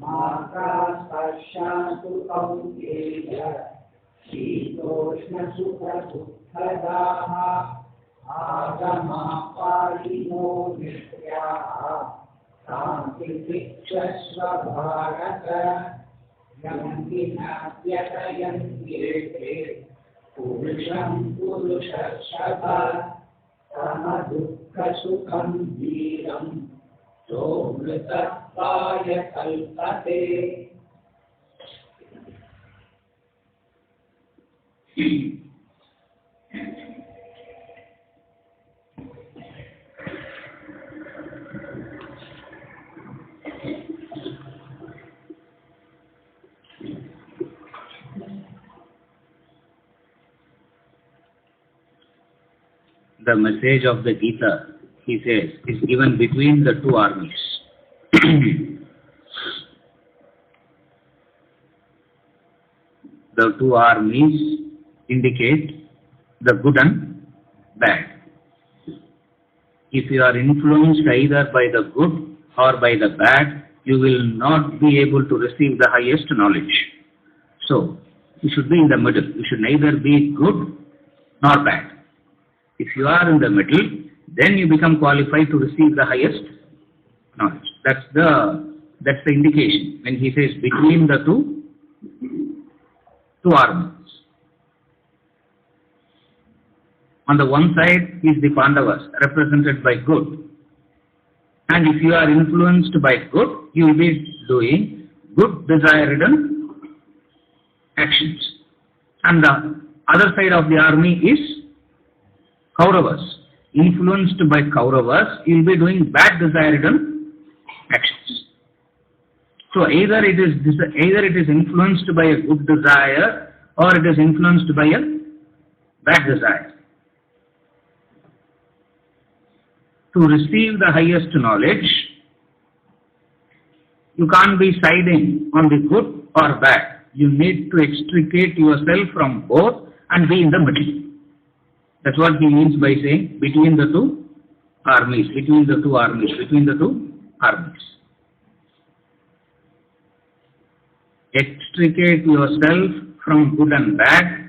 मात्रास्पर्शास्तु कौन्तेय शीतोष्णसुखदुःखदाः आगमापायिनो नित्याः शान्तिभिक्षस्व भारत यन्ति नाप्यतयन्त्येते पुरुषं पुरुषर्षभ समदुःखसुखं वीरं सोऽमृतत्वाय कल्पते. The message of the Gita, he says, is given between the two armies. The two armies indicate the good and bad. If you are influenced either by the good or by the bad, you will not be able to receive the highest knowledge. So, you should be in the middle. You should neither be good nor bad. If you are in the middle, then you become qualified to receive the highest knowledge. That's the indication when he says between the two armies. On the one side is the Pandavas, represented by good. And if you are influenced by good, you will be doing good desired actions. And the other side of the army is Kauravas. Influenced by Kauravas, you will be doing bad desired actions. So either it is influenced by a good desire or it is influenced by a bad desire. To receive the highest knowledge, you can't be siding on the good or bad. You need to extricate yourself from both and be in the middle. That's what he means by saying between the two armies, between the two armies, between the two armies. Extricate yourself from good and bad,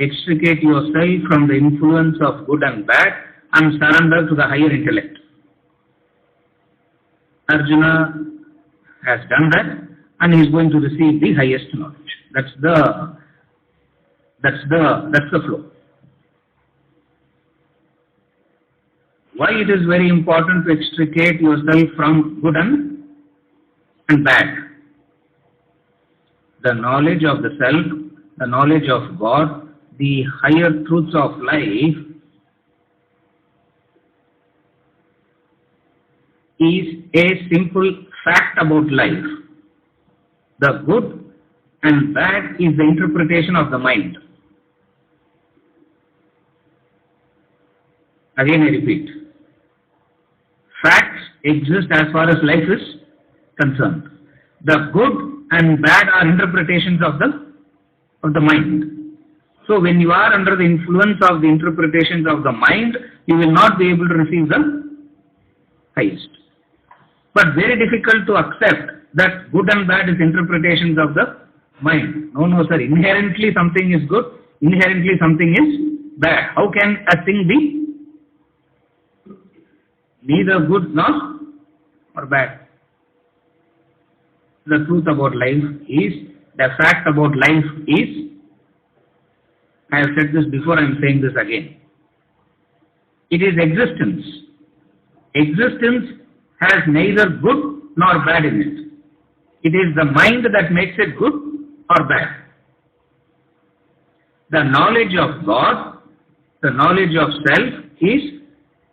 extricate yourself from the influence of good and bad, and surrender to the higher intellect. Arjuna has done that, and he is going to receive the highest knowledge. That's the flow. Why it is very important to extricate yourself from good and bad? The knowledge of the self, the knowledge of God, the higher truths of life is a simple fact about life. The good and bad is the interpretation of the mind. Again I repeat. Facts exist as far as life is concerned. The good and bad are interpretations of the mind. So when you are under the influence of the interpretations of the mind, you will not be able to receive the highest. But very difficult to accept that good and bad is interpretations of the mind. No, sir. Inherently something is good, inherently something is bad. How can a thing be neither good nor bad? The truth about life is, the fact about life is, I have said this before, I am saying this again. It is existence. Existence has neither good nor bad in it. It is the mind that makes it good or bad. The knowledge of God, the knowledge of self is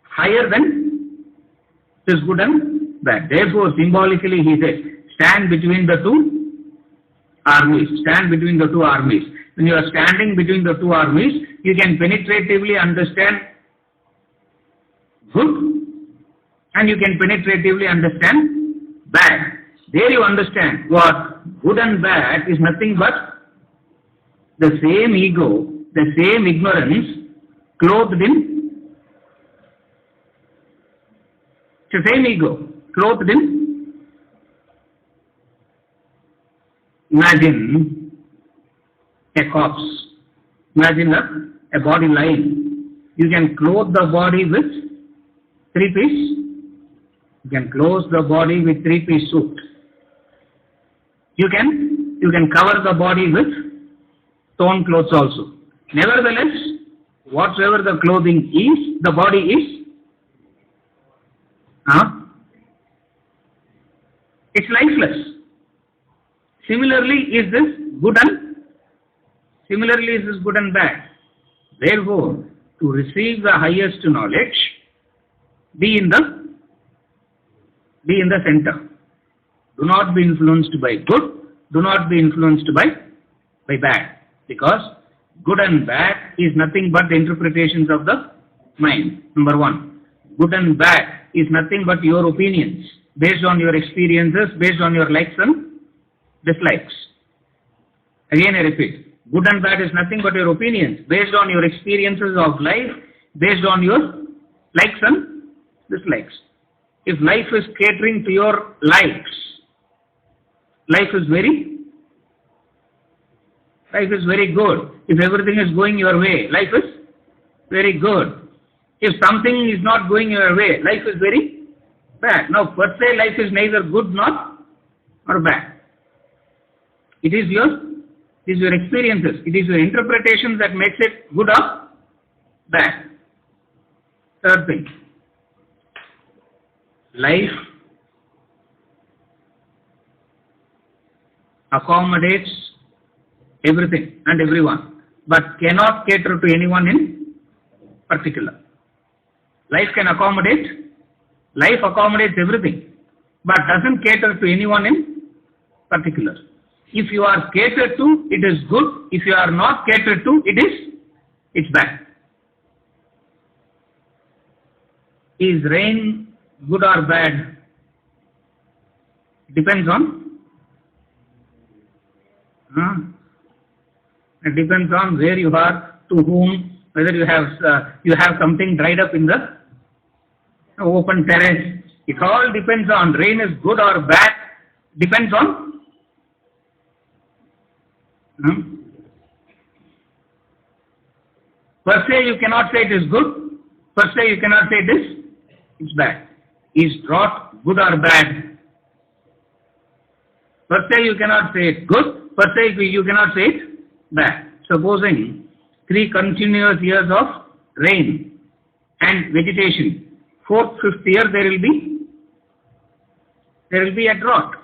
higher than this good and bad. Therefore, symbolically he says, stand between the two armies. Stand between the two armies. When you are standing between the two armies, you can penetratively understand good and you can penetratively understand bad. There you understand what good and bad is nothing but the same ego, the same ignorance, clothed in, it's the same ego, clothed in, imagine a corpse, imagine a body lying. You can clothe the body with three-piece, you can close the body with three-piece suit. You can cover the body with torn clothes also. Nevertheless, whatsoever the clothing is, the body is, it's lifeless. Similarly, is this good and bad? Therefore, to receive the highest knowledge, be in the center. Do not be influenced by good, do not be influenced by bad. Because good and bad is nothing but the interpretations of the mind, number one. Good and bad is nothing but your opinions, based on your experiences, based on your likes and dislikes. Again I repeat, good and bad is nothing but your opinions, based on your experiences of life, based on your likes and dislikes. If life is catering to your likes, life is very good. If everything is going your way, life is very good. If something is not going your way, life is very bad. Now, per se, life is neither good nor bad. It is your experiences, it is your interpretation that makes it good or bad. Third thing, life accommodates everything and everyone, but cannot cater to anyone in particular. Life accommodates everything, but doesn't cater to anyone in particular. If you are catered to, it is good. If you are not catered to, it's bad. Is rain good or bad? Depends on it depends on where you are, to whom, whether you have something dried up in the open terrace. It all depends on rain is good or bad. Depends on per se you cannot say it is good. Per se you cannot say it's bad. Is drought good or bad? Per se you cannot say it good. Per se you cannot say it bad. Supposing 3 continuous years of rain and vegetation, 4th, 5th year there will be a drought,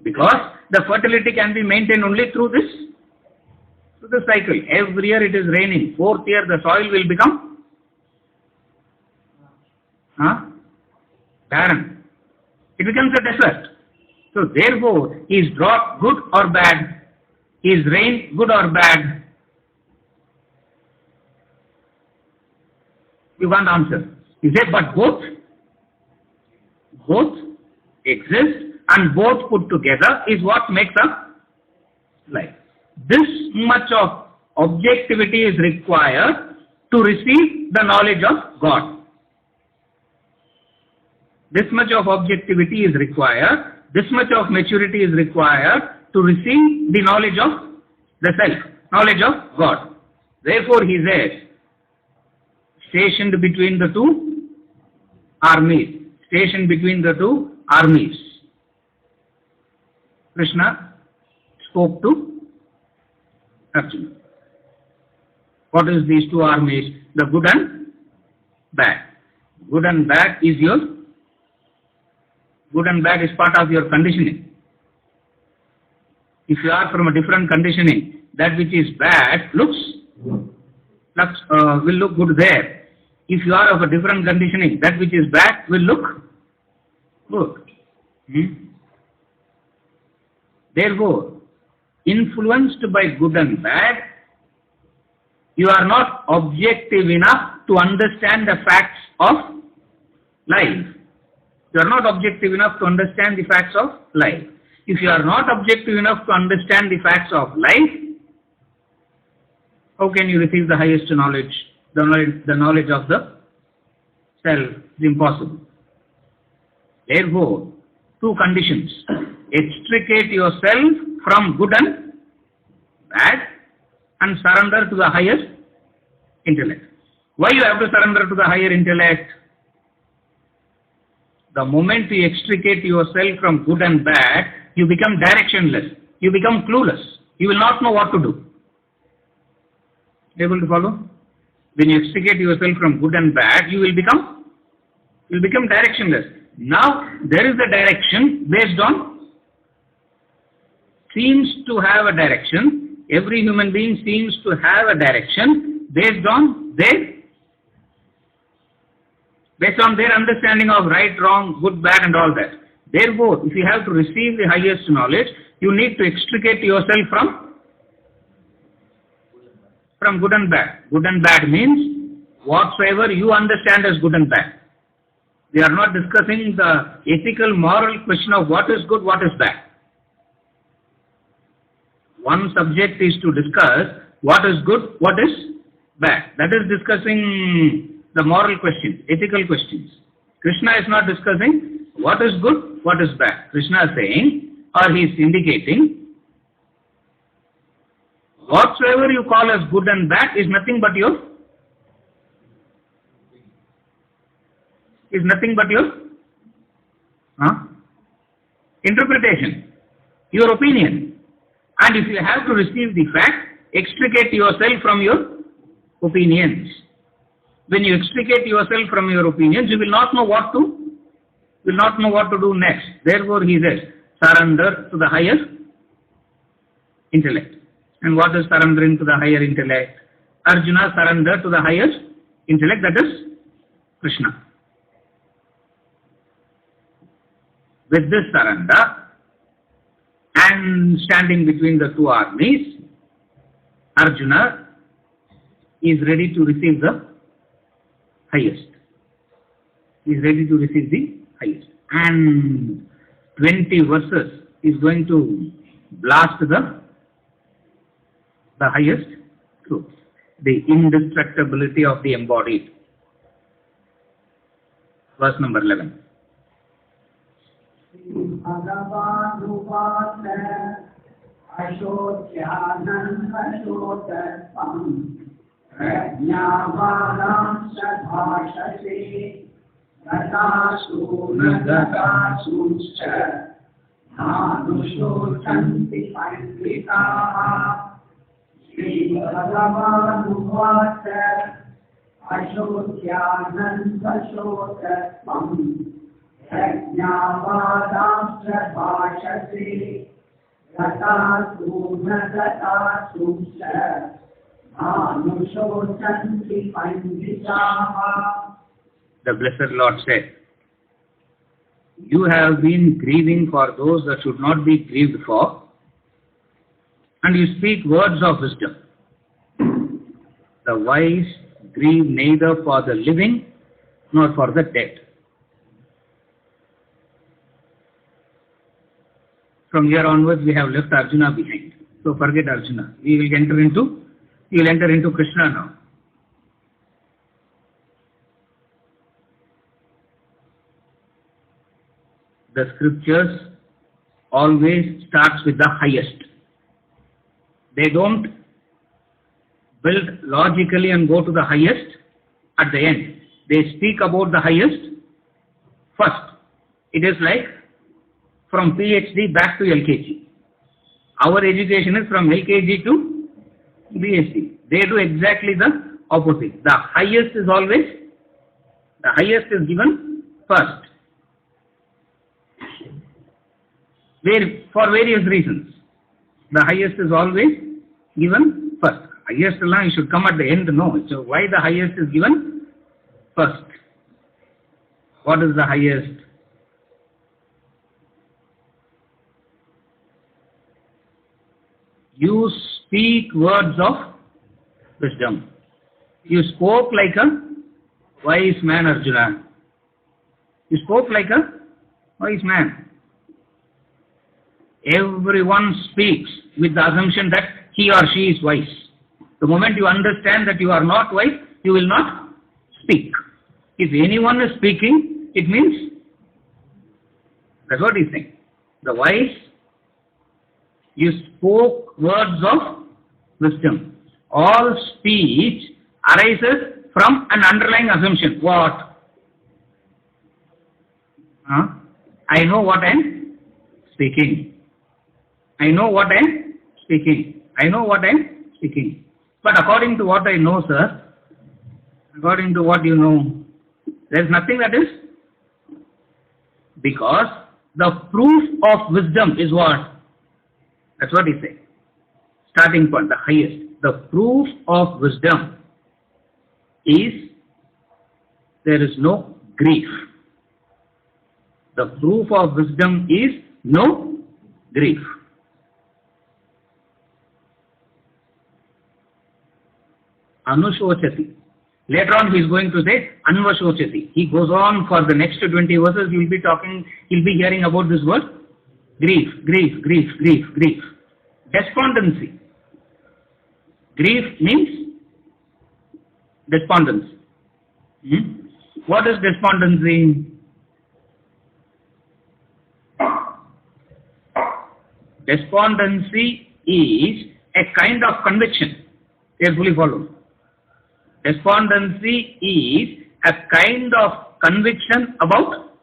because the fertility can be maintained only through the cycle. Every year it is raining. 4th year the soil will become barren. It becomes a desert. So therefore, is drought good or bad? Is rain good or bad? You can't answer. You say, but both exist, and both put together is what makes up life. This much of objectivity is required to receive the knowledge of God. This much of objectivity is required, this much of maturity is required to receive the knowledge of the self, knowledge of God. Therefore he says, stationed between the two armies, Krishna spoke to Arjuna. What is these two armies? The good and bad. Good and bad is part of your conditioning. If you are from a different conditioning, that which is bad will look good there. If you are of a different conditioning, that which is bad will look good. Therefore, influenced by good and bad, you are not objective enough to understand the facts of life. You are not objective enough to understand the facts of life. If you are not objective enough to understand the facts of life, how can you receive the highest knowledge? The knowledge of the self is impossible. Therefore, two conditions. Extricate yourself from good and bad and surrender to the higher intellect. Why you have to surrender to the higher intellect? The moment you extricate yourself from good and bad, you become directionless. You become clueless. You will not know what to do. Able to follow? When you extricate yourself from good and bad, you will become directionless. Now, there is a direction based on, seems to have a direction. Every human being seems to have a direction based on their understanding of right, wrong, good, bad and all that. Therefore, if you have to receive the highest knowledge, you need to extricate yourself from good and bad. Good and bad means whatsoever you understand as good and bad. We are not discussing the ethical, moral question of what is good, what is bad. One subject is to discuss what is good, what is bad. That is discussing the moral questions, ethical questions. Krishna is not discussing what is good, what is bad. Krishna is saying, or he is indicating, whatsoever you call as good and bad is nothing but your interpretation, your opinion. And if you have to receive the fact, extricate yourself from your opinions. When you extricate yourself from your opinions, you will not know what to do next. Therefore, he says, surrender to the higher intellect. And what is surrendering to the higher intellect? Arjuna surrender to the higher intellect, that is Krishna. With this surrender and standing between the two armies, Arjuna is ready to receive the highest. He is ready to receive the highest. And 20 verses is going to blast the highest truth, the indestructibility of the embodied. Verse number 11. Prajñāvānaṁ sabhāṣase gatasu nagatāsuscha nānuṣotanti panditaः. Sri Bhagavanuvāca aśodhyanandashotatvam prajñāvānaṁ sabhāṣase gatasu nagatāsuscha. The Blessed Lord said, you have been grieving for those that should not be grieved for, and you speak words of wisdom. The wise grieve neither for the living nor for the dead. From here onwards, we have left Arjuna behind. So forget Arjuna. You will enter into Krishna now. The scriptures always starts with the highest. They don't build logically and go to the highest at the end. They speak about the highest first. It is like from PhD back to LKG. Our education is from LKG to BSc. They do exactly the opposite. The highest is given first. For various reasons. The highest is always given first. Highest you should come at the end, no. So why the highest is given first? What is the highest? You speak words of wisdom. You spoke like a wise man, Arjuna. You spoke like a wise man. Everyone speaks with the assumption that he or she is wise. The moment you understand that you are not wise, you will not speak. If anyone is speaking, it means, that's what he's saying. The wise, you spoke words of wisdom. All speech arises from an underlying assumption. What? I know what I am speaking. I know what I am speaking. I know what I am speaking. But according to what I know, sir, according to what you know, there is nothing that is. Because the proof of wisdom is what? That's what he said. Starting point, the highest. The proof of wisdom is there is no grief. The proof of wisdom is no grief. Anushochati. Later on he is going to say Anvashochati. He goes on for the next 20 verses, he will be talking, he will be hearing about this word. Grief, grief, grief, grief, grief. Despondency. Grief means despondency. What is despondency? Despondency is a kind of conviction. Carefully follow. Despondency is a kind of conviction about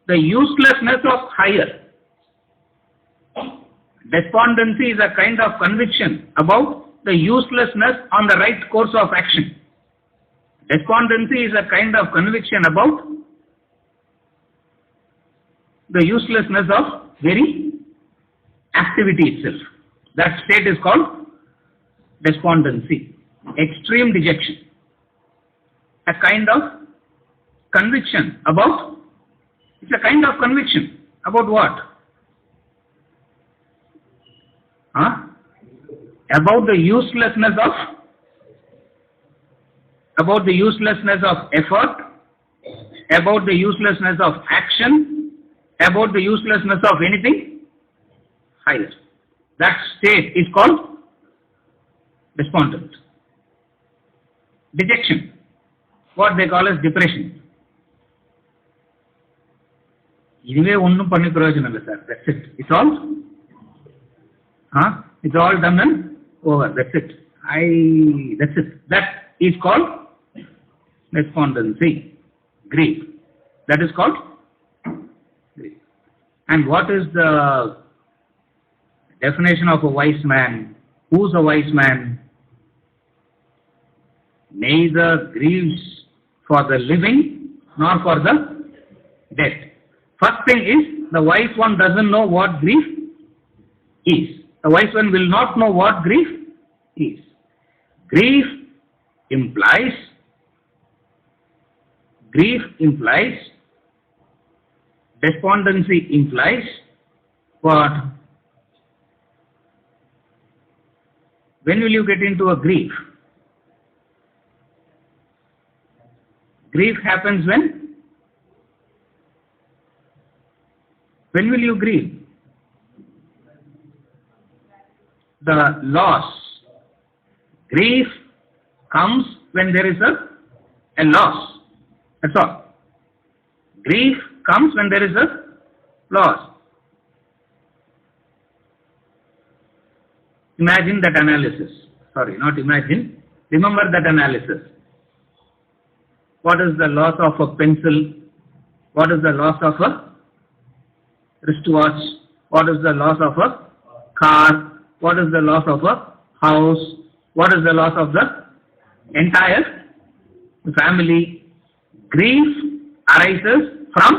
the uselessness of higher. Despondency is a kind of conviction about the uselessness on the right course of action. Despondency is a kind of conviction about the uselessness of very activity itself. That state is called despondency. Extreme dejection. A kind of conviction about, it's a kind of conviction about what? About the uselessness of effort, about the uselessness of action, about the uselessness of anything higher. That state is called despondent. Dejection, what they call as depression. இதுவே ஒன்றும் பண்ணி பிரயோஜனம் இல்லை sir. That's it. It's all. It's all done and over. That's it. That's it. That is called despondency. Grief. That is called grief. And what is the definition of a wise man? Who's a wise man? Neither grieves for the living nor for the dead. First thing is, the wise one doesn't know what grief is. The wise one will not know what grief is. Grief implies despondency implies what? When will you get into a grief? Grief happens when? When will you grieve? The loss. Grief comes when there is a loss. That's all. Grief comes when there is a loss. Imagine that analysis. Sorry, not imagine. Remember that analysis. What is the loss of a pencil? What is the loss of a wristwatch? What is the loss of a car? What is the loss of a house? What is the loss of the entire family? Grief arises from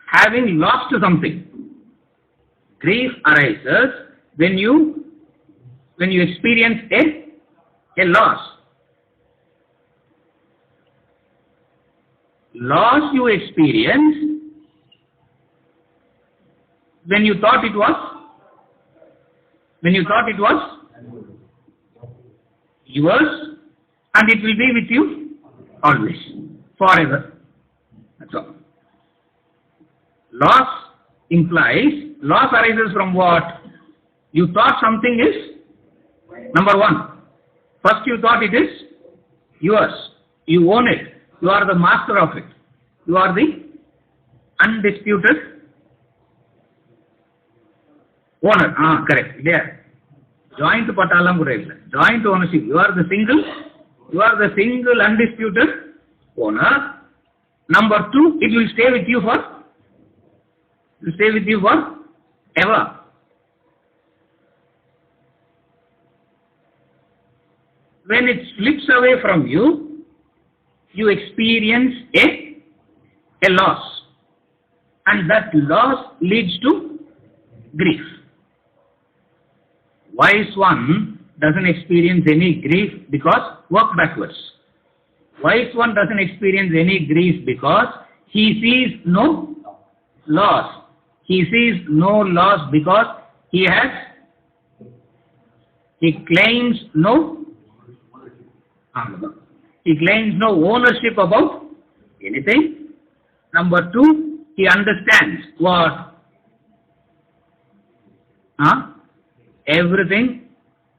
having lost something. Grief arises when you experience a loss. Loss you experience when you thought it was yours, and it will be with you always, forever. That's all. Loss implies Loss arises from what? You thought something is number one. First you thought it is yours. You own it. You are the master of it. You are the undisputed owner. Correct. There. Joint patalam joint ownership. You are the single undisputed owner. Number two, it will stay with you for ever. When it slips away from you, you experience a loss, and that loss leads to grief. Wise one doesn't experience any grief because, work backwards. Wise one doesn't experience any grief because he sees no loss. He sees no loss because he claims no ownership about anything. Number two, he understands what? Everything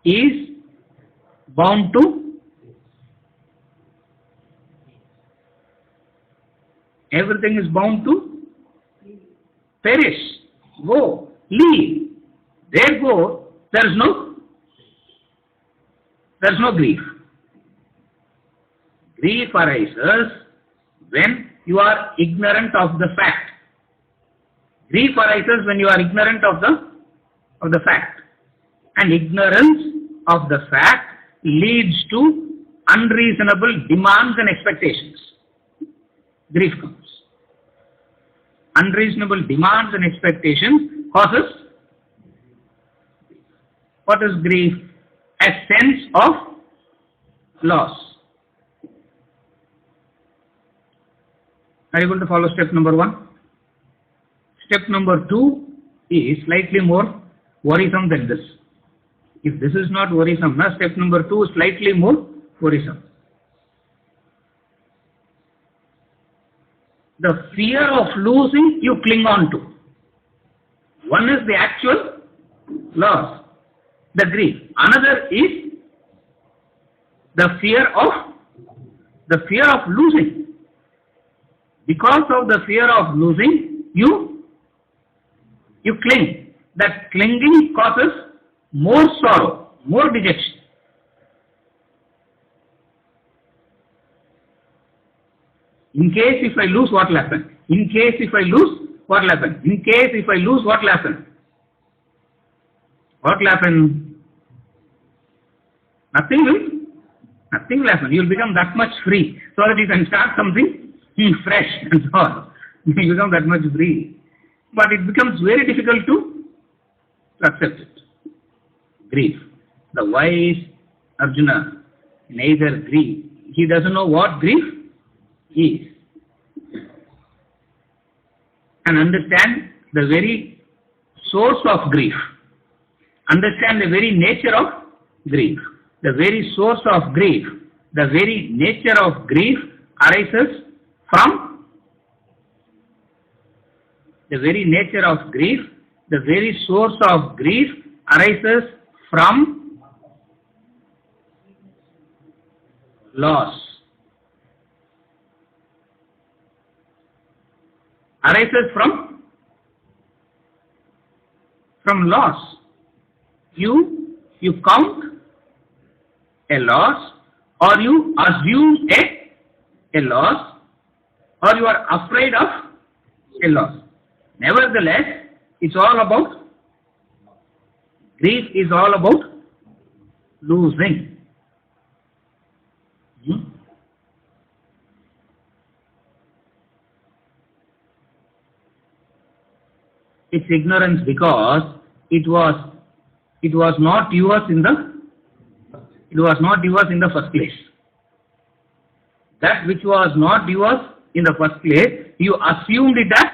is bound to perish, go, leave. Therefore, there is no grief. Grief arises when you are ignorant of the fact. Grief arises when you are ignorant of the fact. And ignorance of the fact leads to unreasonable demands and expectations. Grief comes. Unreasonable demands and expectations causes. What is grief? A sense of loss. Are you able to follow step number one? Step number two is slightly more worrisome than this. If this is not worrisome, step number two is slightly more worrisome. The fear of losing you cling on to. One is the actual loss, the grief. Another is the fear of losing. Because of the fear of losing, you cling. That clinging causes more sorrow, more dejection. In case if I lose, what will happen? In case if I lose, what will happen? In case if I lose, what will happen? What will happen? Nothing will happen. You will become that much free so that you can start something fresh and so on. You become that much free. But it becomes very difficult to accept it. Grief. The wise Arjuna neither grief. He doesn't know what grief is. And understand the very source of grief. Understand the very nature of grief. The very source of grief, the very nature of grief arises from the very nature of grief, the very source of grief arises from loss. Arises from loss. You count a loss, or you assume a loss, or you are afraid of a loss. Nevertheless, it's all about, grief is all about losing. It's ignorance because it was not yours in the first place. That which was not yours in the first place, you assumed it as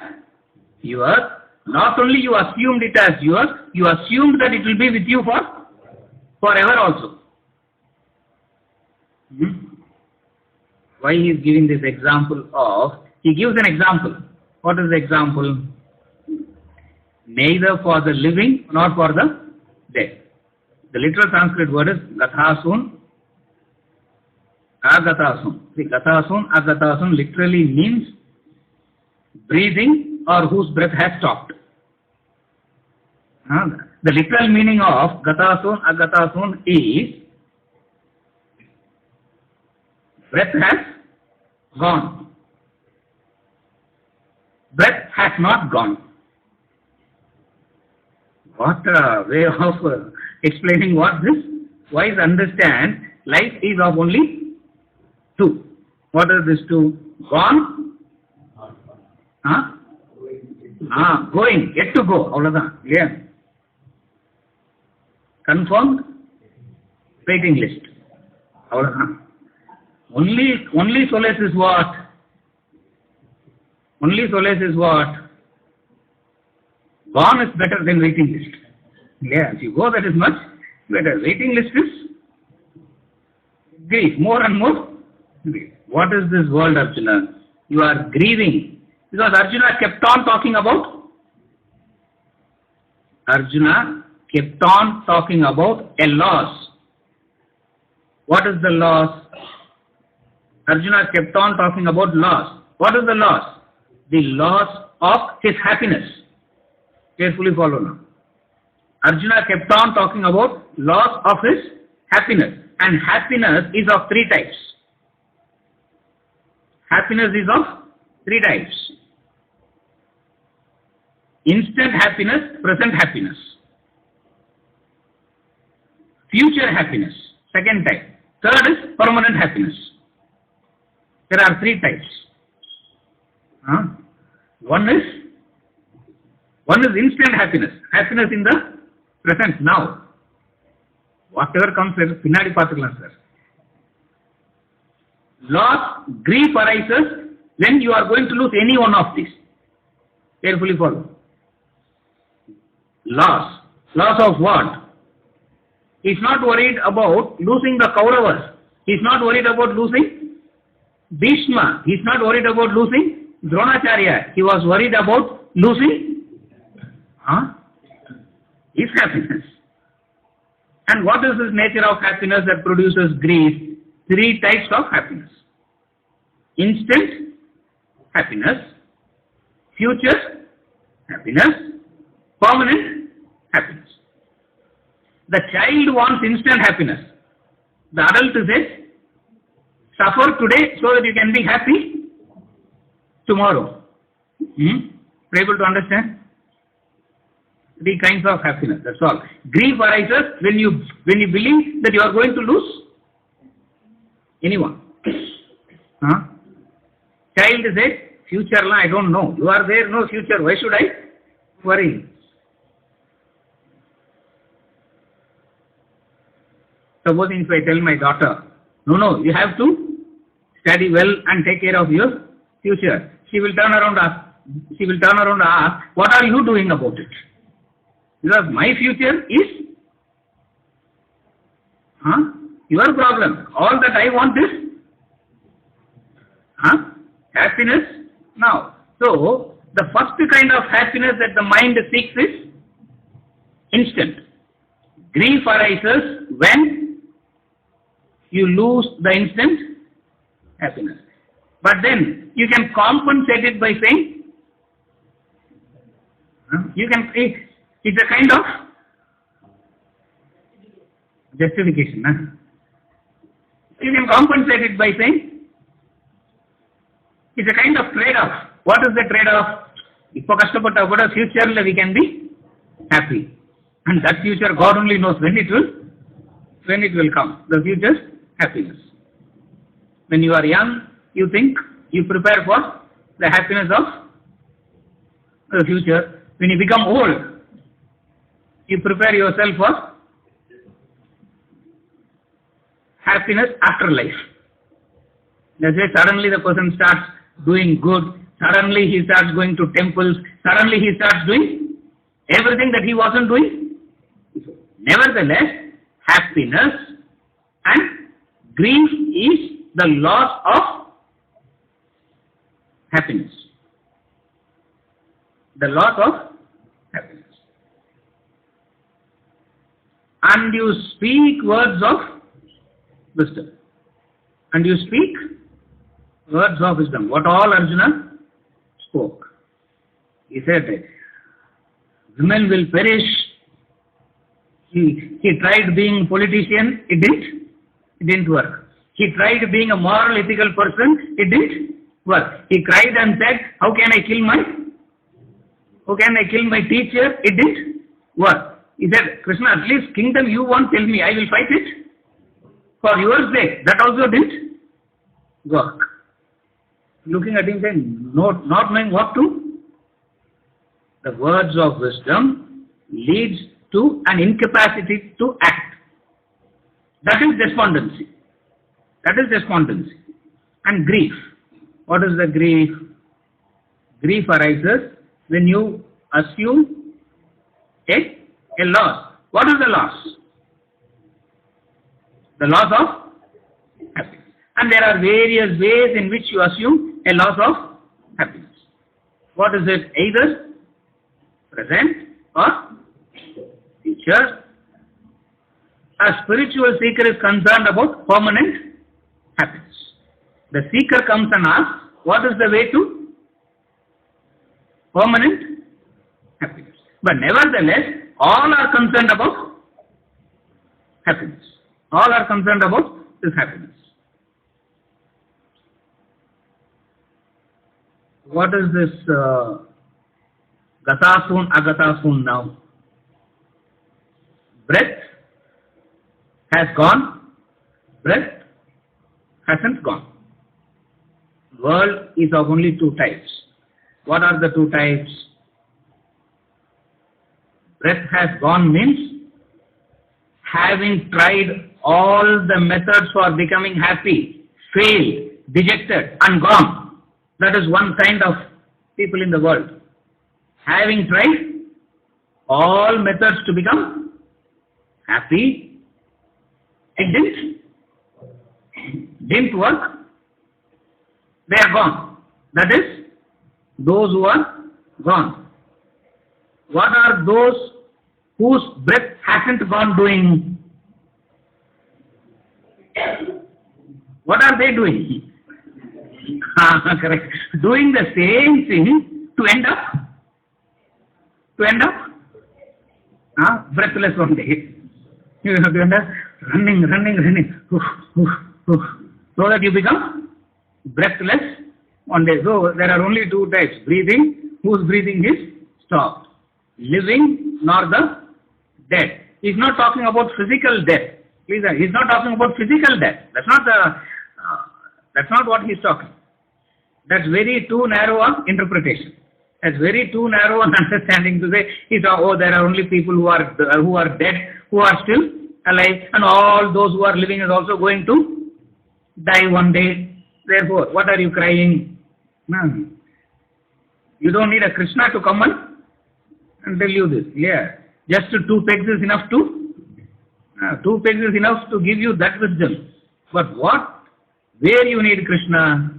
yours. Not only you assumed it as yours, you assumed that it will be with you forever also. Why he is giving this example of, he gives an example. What is the example? neither for the living nor for the dead. The literal Sanskrit word is Gathasun, Agatasun. See, Gathasun, Agatasun literally means breathing or whose breath has stopped. The literal meaning of Gatasun, Agatasun is breath has gone. Breath has not gone. What a way of explaining what this? Wise understand life is of only two. What are these two? Gone? Going, yet to go. Yeah. Confirmed? Waiting list. Only solace is what? Only solace is what? Gone is better than waiting list. Yeah, if you go, that is much better. Waiting list is grief, more and more grief. What is this world, Arjuna? You are grieving. Because Arjuna kept on talking about a loss. What is the loss? Arjuna kept on talking about loss. What is the loss? The loss of his happiness. Carefully follow now. Arjuna kept on talking about loss of his happiness. And happiness is of three types. Happiness is of three types. Instant happiness, present happiness. Future happiness, second type. Third is permanent happiness. There are three types. One is instant happiness. Happiness in the present, now. Whatever comes, pinnadi paathukalam, sir. Loss, grief arises when you are going to lose any one of these. Carefully follow. Loss of what? He is not worried about losing the Kauravas. He is not worried about losing Bhishma. He is not worried about losing Dronacharya. He was worried about losing his happiness. And what is this nature of happiness that produces grief? Three types of happiness. Instant happiness, future happiness, permanent happiness. The child wants instant happiness. The adult says, suffer today so that you can be happy tomorrow. Are able to understand? Three kinds of happiness, that's all. Grief arises when you believe that you are going to lose anyone. Child says, future I don't know. You are there, no future. Why should I worry? Supposing if I tell my daughter, no, you have to study well and take care of your future. She will turn around and ask, what are you doing about it? Because my future is your problem. All that I want is happiness now. So, the first kind of happiness that the mind seeks is instant. Grief arises when you lose the instant happiness. But then, you can compensate it by saying, it's a kind of justification. You can compensate it by saying, it's a kind of trade-off. What is the trade-off? Ipo kashtapatta kuda future we can be happy. And that future God only knows when it will come. The future's happiness. When you are young, you think, you prepare for the happiness of the future. When you become old, you prepare yourself for happiness after life. That's why suddenly the person starts doing good, suddenly he starts going to temples, suddenly he starts doing everything that he wasn't doing. Nevertheless, happiness and grief is the loss of happiness. The loss of happiness. and you speak words of wisdom. And you speak words of wisdom. What all Arjuna spoke. He said, women will perish. He tried being a politician, it didn't work. He tried being a moral, ethical person, it didn't work. He cried and said, how can I kill my teacher? It didn't work. He said, Krishna, at least kingdom you want, tell me, I will fight it for your sake. That also didn't work. Looking at him saying, not knowing what to. The words of wisdom leads to an incapacity to act. That is despondency. And grief. What is the grief? Grief arises when you assume a loss. What is the loss? The loss of happiness. And there are various ways in which you assume a loss of happiness. What is it? Either present or future. A spiritual seeker is concerned about permanent happiness. The seeker comes and asks, what is the way to permanent happiness? But nevertheless, all are concerned about happiness. All are concerned about this happiness. What is this gatasoon, agatasoon now? Breath has gone, breath hasn't gone. World is of only two types. What are the two types? Breath has gone means having tried all the methods for becoming happy, failed, dejected and gone. That is one kind of people in the world. Having tried all methods to become happy, it didn't work. They are gone. That is, those who are gone. What are those whose breath hasn't gone doing? What are they doing? Correct. Doing the same thing to end up breathless one day. You have to end up running, so that you become breathless one day. So there are only two types: breathing, whose breathing is stopped; living, nor the dead. He's not talking about physical death. Please, he's not talking about physical death. That's not what he's talking. That's very too narrow an interpretation. That's very too narrow an understanding to say, there are only people who are dead, who are still alive, and all those who are living is also going to die one day. Therefore, what are you crying? No. You don't need a Krishna to come and tell you this. Yeah. Just 2 pegs is enough to 2 pegs is enough to give you that wisdom. But where you need Krishna?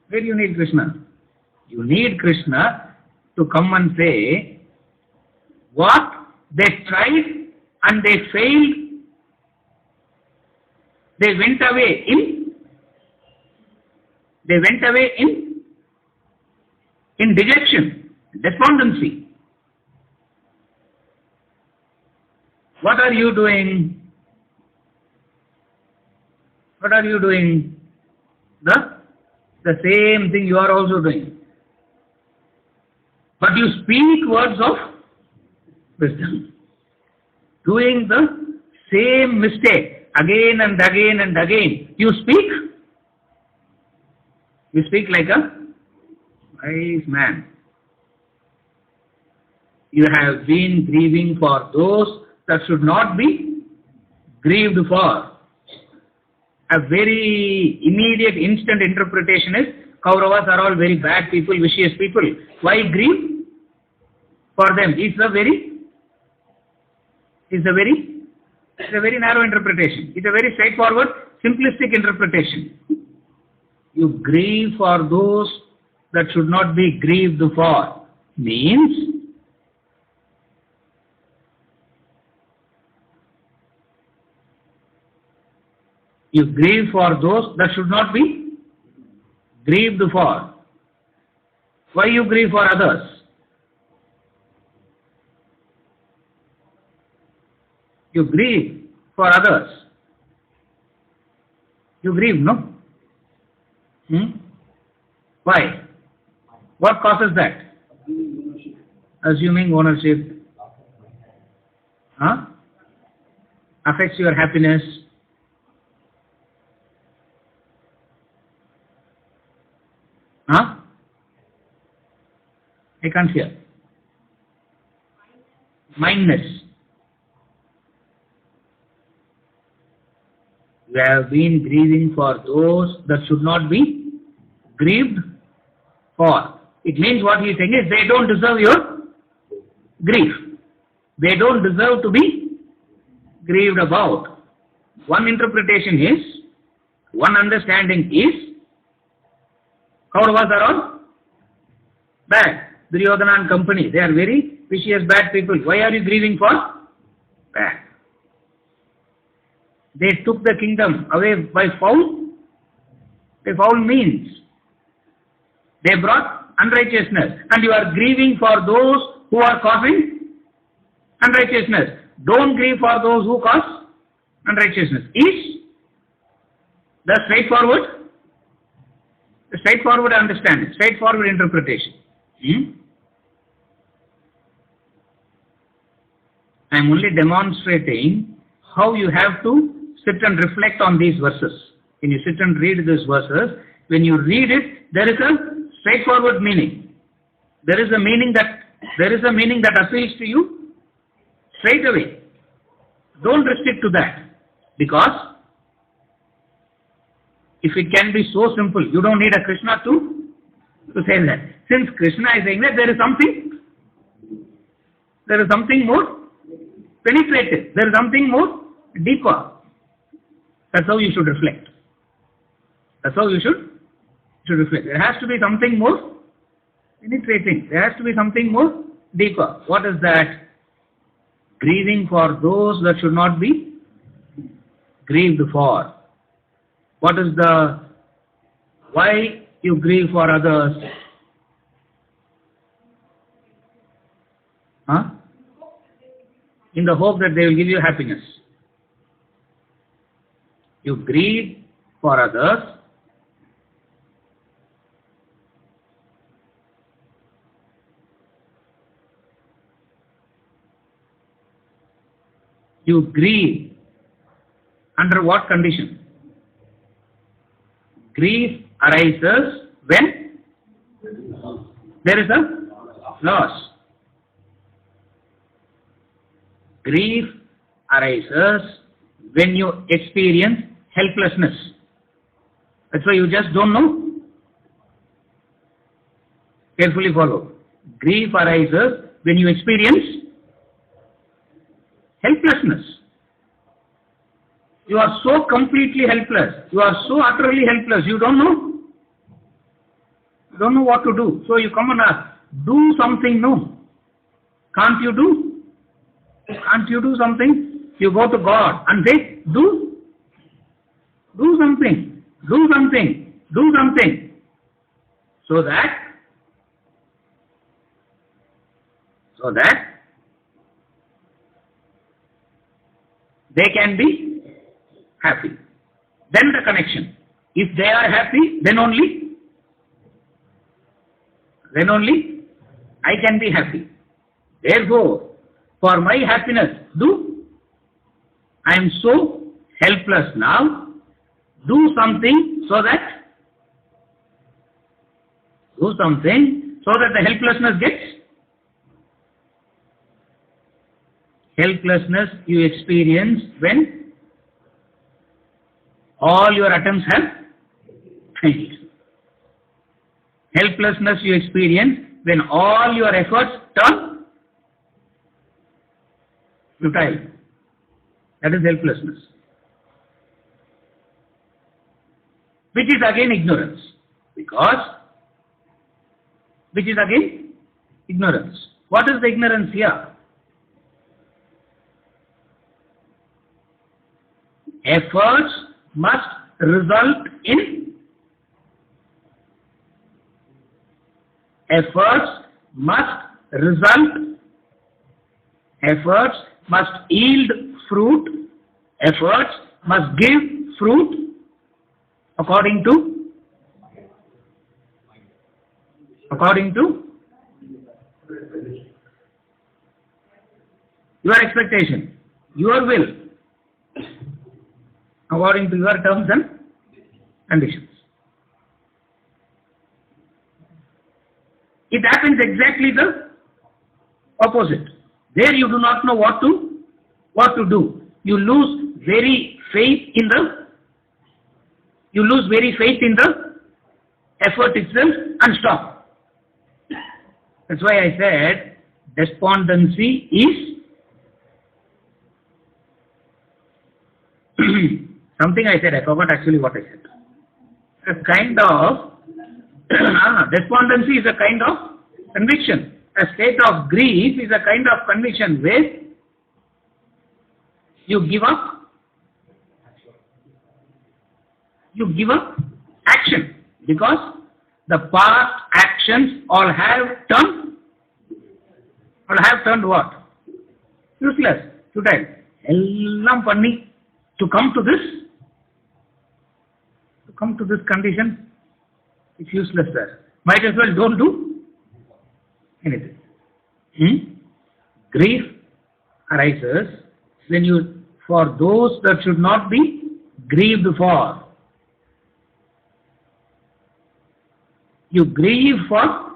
Where you need Krishna? You need Krishna to come and say, what they tried and they failed, they went away in dejection, despondency. What are you doing? The same thing you are also doing. But you speak words of wisdom. Doing the same mistake again and again and again. You speak like a wise man. You have been grieving for those that should not be grieved for. A very immediate, instant interpretation is, Kauravas are all very bad people, vicious people. Why grieve for them? It's a very narrow interpretation. It's a very straightforward, simplistic interpretation. You grieve for those that should not be grieved for. Means, You grieve for those that should not be grieved for. Why you grieve for others? You grieve for others. You grieve, no? Why? What causes that? Assuming ownership. Huh? Affects your happiness. Huh? I can't hear. Mindness. You have been grieving for those that should not be grieved for. It means what he is saying is they don't deserve your grief. They don't deserve to be grieved about. One interpretation is, one understanding is, Kauravas are all bad. Duryodhana and company, they are very vicious, bad people. Why are you grieving for? Bad. They took the kingdom away by foul. By foul means. They brought unrighteousness. And you are grieving for those who are causing unrighteousness. Don't grieve for those who cause unrighteousness. Is the straightforward understanding, straightforward interpretation. I am only demonstrating how you have to sit and reflect on these verses. When you sit and read these verses, when you read it, there is a straightforward meaning. There is a meaning that appeals to you straight away. Don't restrict to that, because if it can be so simple, you don't need a Krishna to say that. Since Krishna is saying that, there is something more penetrative. There is something more deeper. That's how you should reflect. That's how you should reflect. There has to be something more penetrating. There has to be something more deeper. What is that? Grieving for those that should not be grieved for. What is why you grieve for others? Huh? In the hope that they will give you happiness. You grieve for others you grieve under what condition? Grief arises when there is a loss. Grief arises when you experience helplessness. That's why you just don't know. Carefully follow. Grief arises when you experience helplessness. You are so completely helpless. You are so utterly helpless. You don't know. You don't know what to do. So you come and ask, do something new. Can't you do? Can't you do something? You go to God and say, do something. Do something. Do something. So that they can be happy. Then the connection. If they are happy, then only I can be happy. Therefore, for my happiness, I am so helpless now, do something so that the helplessness gets. Helplessness you experience when all your attempts have failed. Helplessness you experience when all your efforts turn futile. That is helplessness. Which is again ignorance. Which is again ignorance. What is the ignorance here? Efforts must result in efforts must yield fruit, efforts must give fruit according to your expectation, your will, according to your terms and conditions. It happens exactly the opposite. There you do not know what to do. You lose very faith in the effort itself and stop. That's why I said despondency is something I said, I forgot actually what I said. A kind of despondency is a kind of conviction. A state of grief is a kind of conviction where you give up action because the past actions all have turned what? Useless, futile. Ellam panni to come to this condition, it's useless, sir. Might as well don't do anything. Grief arises when for those that should not be grieved for. You grieve for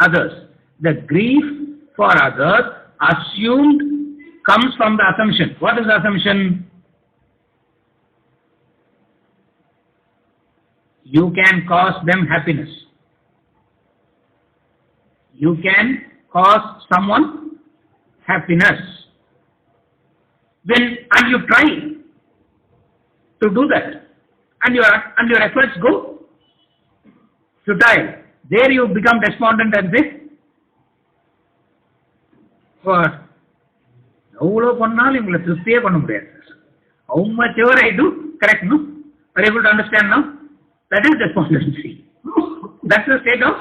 others. The grief for others assumed comes from the assumption. What is the assumption? You can cause them happiness. You can cause someone happiness. And you try to do that, and your efforts go futile. There you become despondent and say, what? எவ்வளோ பண்ணாலும் இவங்களை திருப்தியே பண்ண முடியாது. How much ever I do, correct, no? Are you able to understand now? That is despondency. That's the state of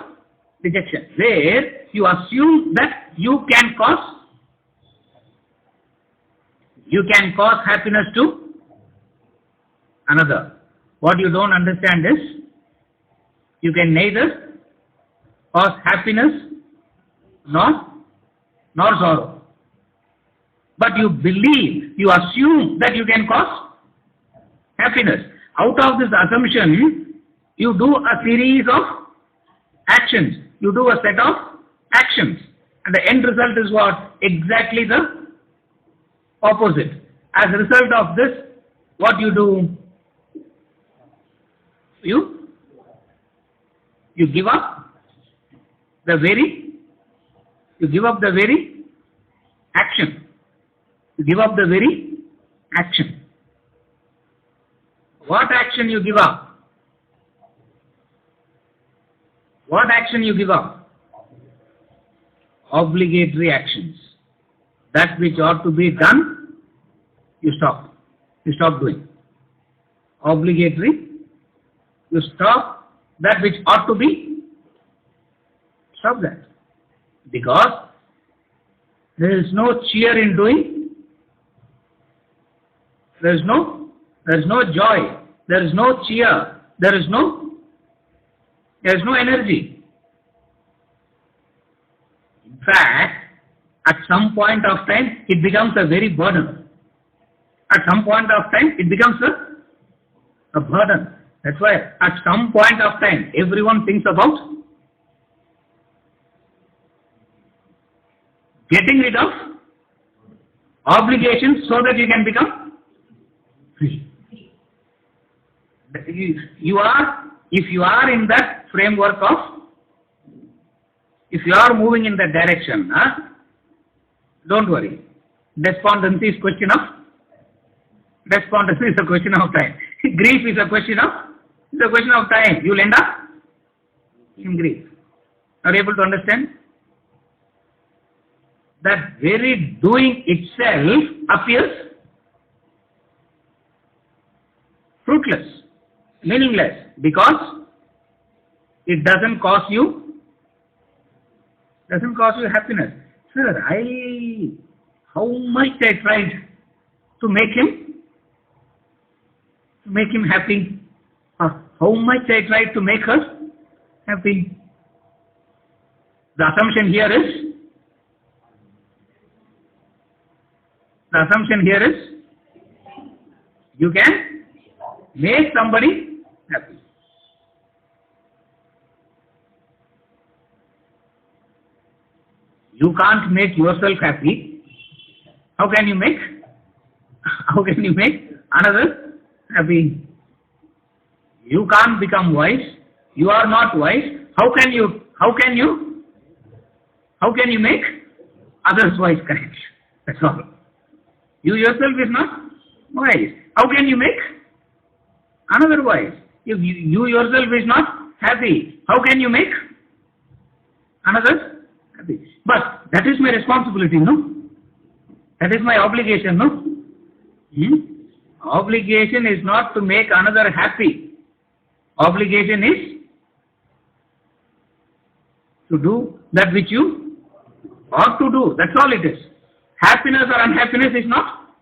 rejection, where you assume that you can cause happiness to another. What you don't understand is, you can neither cause happiness nor sorrow. But you assume that you can cause happiness. Out of this assumption, you do a series of actions. You do a set of actions. And the end result is what? Exactly the opposite. As a result of this, what you do? You give up the very action. You give up the very action. What action you give up? What action you give up? Obligatory actions. That which ought to be done, you stop. You stop doing. Obligatory, you stop that which ought to be, stop that. Because there is no cheer in doing. There is no joy. There is no cheer. There is no energy. In fact, at some point of time, it becomes a very burden. At some point of time, it becomes a burden. That's why at some point of time, everyone thinks about getting rid of obligations so that you can become free. If you are in that framework of, if you are moving in that direction, don't worry. Despondency is a question of time. Grief is a question of time. You will end up in grief. Are you able to understand? That very doing itself appears fruitless, meaningless, because it doesn't cause you happiness. Sir, how much I tried to make him happy, or how much I tried to make her happy. The assumption here is you can make somebody happy. You can't make yourself happy. How can you make another happy? You can't become wise. You are not wise. How can you make others wise? Correct. That's all. You yourself is not wise. How can you make another wise? If you yourself is not happy, how can you make another happy? But that is my responsibility, no? That is my obligation, no? Obligation is not to make another happy. Obligation is to do that which you ought to do. That's all it is. Happiness or unhappiness is not.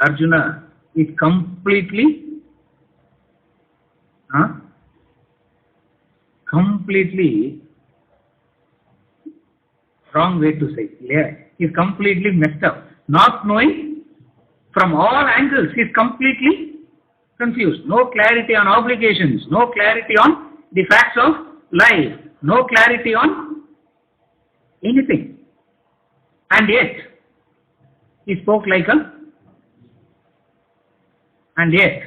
Arjuna is completely wrong way to say. Yeah, he's completely messed up. Not knowing from all angles. He's completely confused. No clarity on obligations. No clarity on the facts of life. No clarity on anything. And yet, he spoke like a... And yet,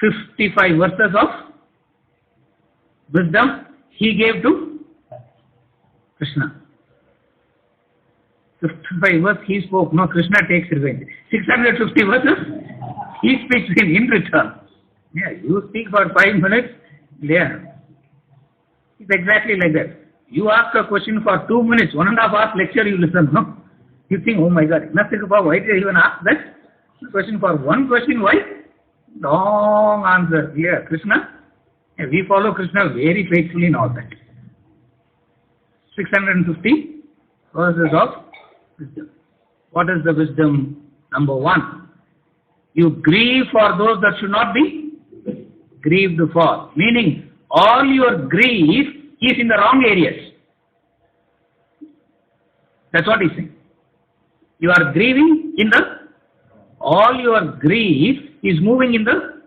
55 verses of wisdom he gave to Krishna. 55 verses he spoke. No, Krishna takes revenge. 650 verses he speaks in return. Yeah, you speak for 5 minutes. Yeah. It's exactly like that. You ask a question for 2 minutes, 1.5 hours lecture you listen, no? You think, oh my God, nothing about why did I even ask that question for one question, why? Long answer. Yeah, Krishna. Yeah, we follow Krishna very faithfully in all that. 650 verses of wisdom. What is the wisdom? Number 1, you grieve for those that should not be grieved for. Meaning, all your grief is in the wrong areas. That's what he's saying. You are grieving in all your grief is moving in the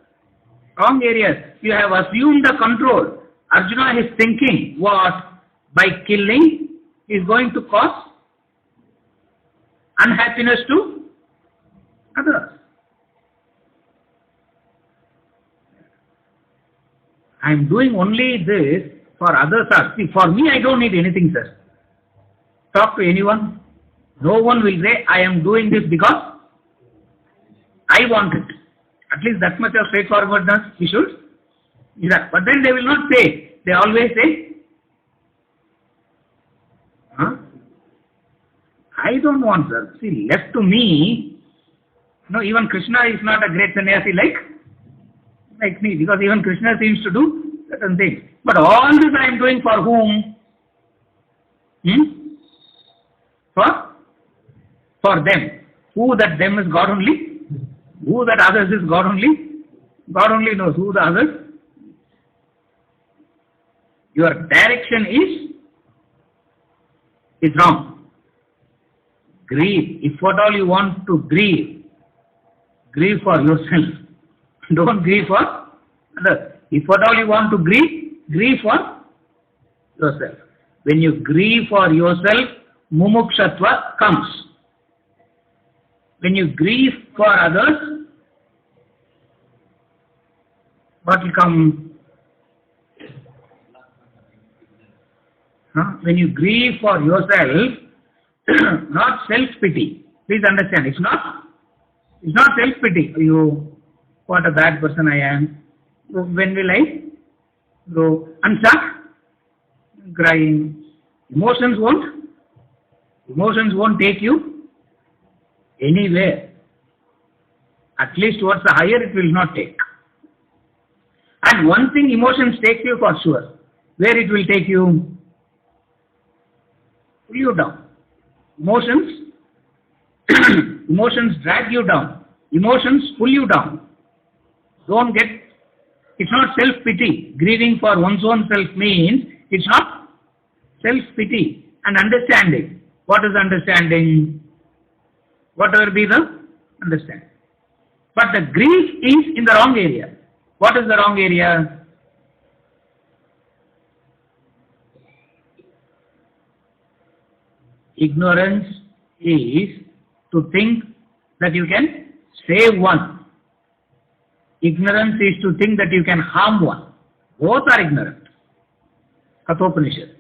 wrong areas. You have assumed the control. Arjuna, his thinking was by killing is going to cause unhappiness to others. I am doing only this for others. See, for me, I don't need anything, sir. Talk to anyone. No one will say, I am doing this because I want it. At least that much of straightforwardness we should. Yeah. But then they will not say. They always say, I don't want, sir. See, left to me, no, even Krishna is not a great sannyasi like me, because even Krishna seems to do certain things. But all this I am doing for whom? For them. Who that them is God only? Who that others is God only? God only knows who the others. Your direction is wrong. Grieve. If at all you want to grieve for yourself. Don't grieve for others. If at all you want to grieve for yourself. When you grieve for yourself, mumukshatva comes. When you grieve for others, what will come? When you grieve for yourself, not self-pity. Please understand, it's not self-pity. What a bad person I am. When will I go and start crying? Emotions won't take you anywhere. At least towards the higher it will not take. And one thing emotions takes you for sure. Where it will take you? Pull you down. Emotions, emotions drag you down. Emotions pull you down. Don't get, it's not self-pity. Grieving for one's own self means, it's not self-pity and understanding. What is understanding? Whatever be the understanding. But the grief is in the wrong area. What is the wrong area? Ignorance is to think that you can save one. Ignorance is to think that you can harm one. Both are ignorant. Kathopanishad.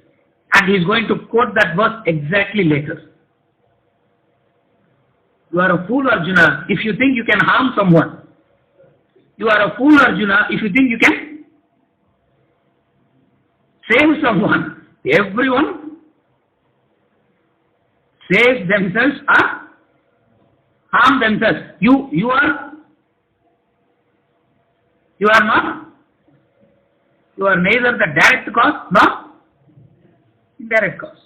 And he is going to quote that verse exactly later. You are a fool, Arjuna, if you think you can harm someone. You are a fool, Arjuna, if you think you can save someone. Everyone saves themselves or harm themselves. You are not. You are neither the direct cause nor indirect cause.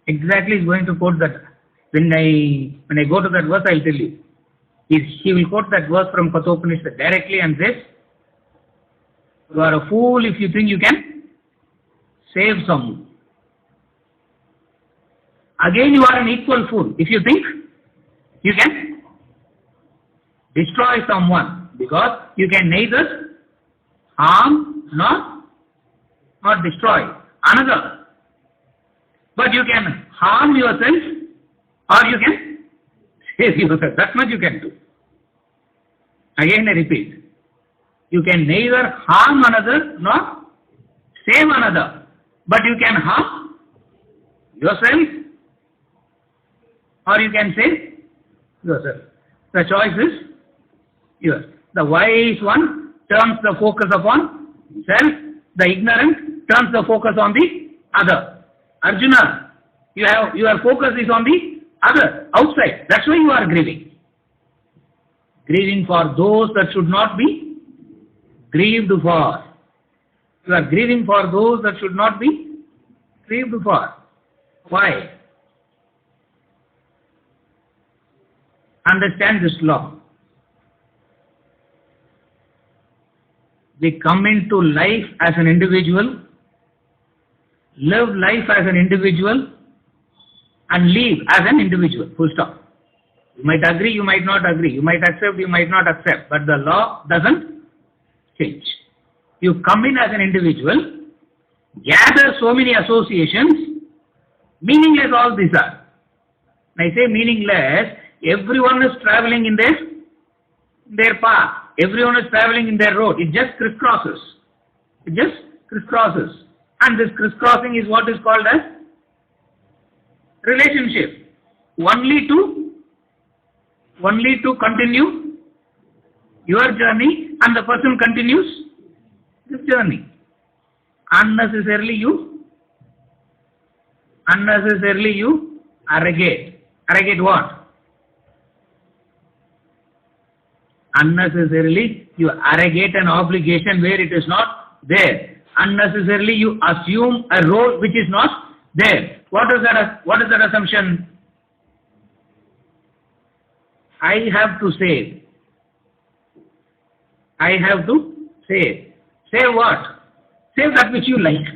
Exactly is going to quote that. When I go to that verse, I'll tell you. He will quote that verse from Kathopanishad directly and says, you are a fool if you think you can save someone. Again, you are an equal fool if you think you can destroy someone, because you can neither harm nor destroy another. But you can harm yourself or you can save yourself. That much you can do. Again I repeat. You can neither harm another nor save another. But you can harm yourself or you can save yourself. The choice is yours. The wise one turns the focus upon self. The ignorant turns the focus on the other. Arjuna, your focus is on the other, outside. That's why you are grieving. Grieving for those that should not be grieved for. You are grieving for those that should not be grieved for. Why? Understand this law. We come into life as an individual, live life as an individual, and live as an individual. Full stop. You might agree, you might not agree. You might accept, you might not accept. But the law doesn't change. You come in as an individual, gather so many associations, meaningless all these are. When I say meaningless, everyone is traveling in their path. Everyone is traveling in their road. It just crisscrosses. It just crisscrosses. And this crisscrossing is what is called as relationship. Only to continue your journey and the person continues this journey. Unnecessarily you arrogate. Arrogate what? Unnecessarily you arrogate an obligation where it is not there. Unnecessarily you assume a role which is not there. What is that assumption? I have to save. I have to save. Save what? Save that which you like.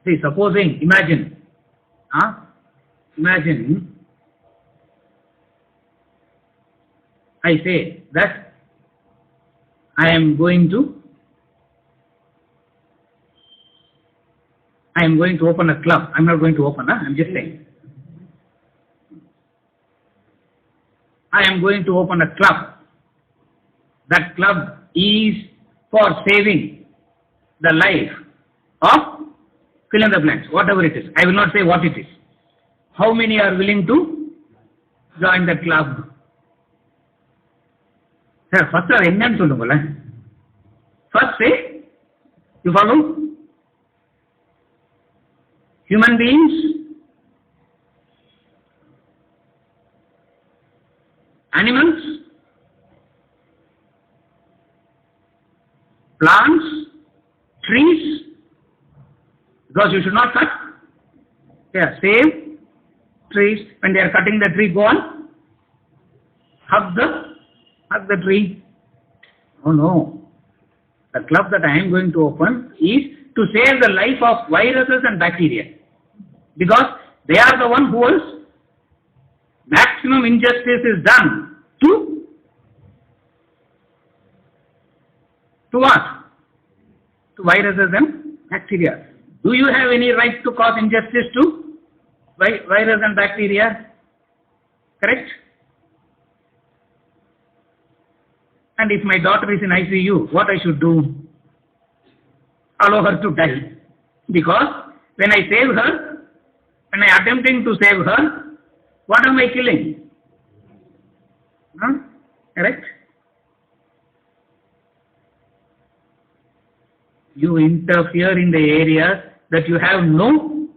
See, supposing, imagine, I say that I am going to open a club. I'm not going to open, I'm just saying. I am going to open a club. That club is for saving the life of fill in the blanks, whatever it is. I will not say what it is. How many are willing to join that club? Sir, first ennan solunga. First say, you follow? Human beings animals, plants, trees, because you should not cut. Yeah, save trees. When they are cutting the tree, go on, hug the tree. Oh no. The club that I am going to open is to save the life of viruses and bacteria. Because they are the one who was maximum injustice is done to what? To viruses and bacteria. Do you have any right to cause injustice to virus and bacteria? Correct? And if my daughter is in ICU, what I should do? Allow her to die. Because when I save her, when I attempting to save her, what am I killing? Correct? You interfere in the areas that you have no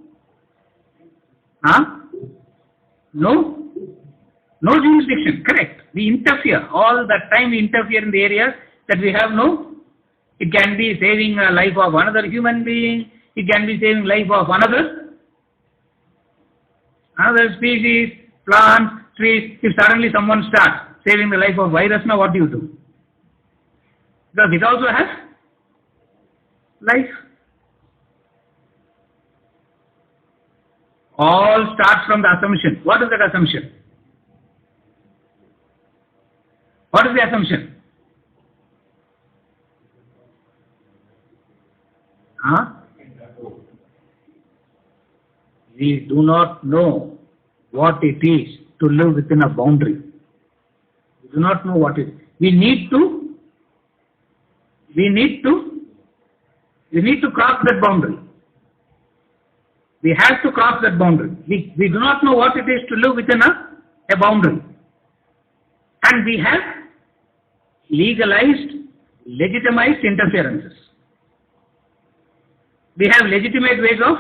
jurisdiction. Correct. We interfere. All the time we interfere in the areas that we have no. It can be saving a life of another human being. It can be saving life of another species, plants, trees. If suddenly someone starts saving the life of virus, now what do you do? Because it also has life. All starts from the assumption. What is that assumption? What is the assumption? We do not know what it is to live within a boundary. We do not know what it is. We need to cross that boundary. We have to cross that boundary. We do not know what it is to live within a boundary. And we have legalized, legitimized interferences. We have legitimate ways of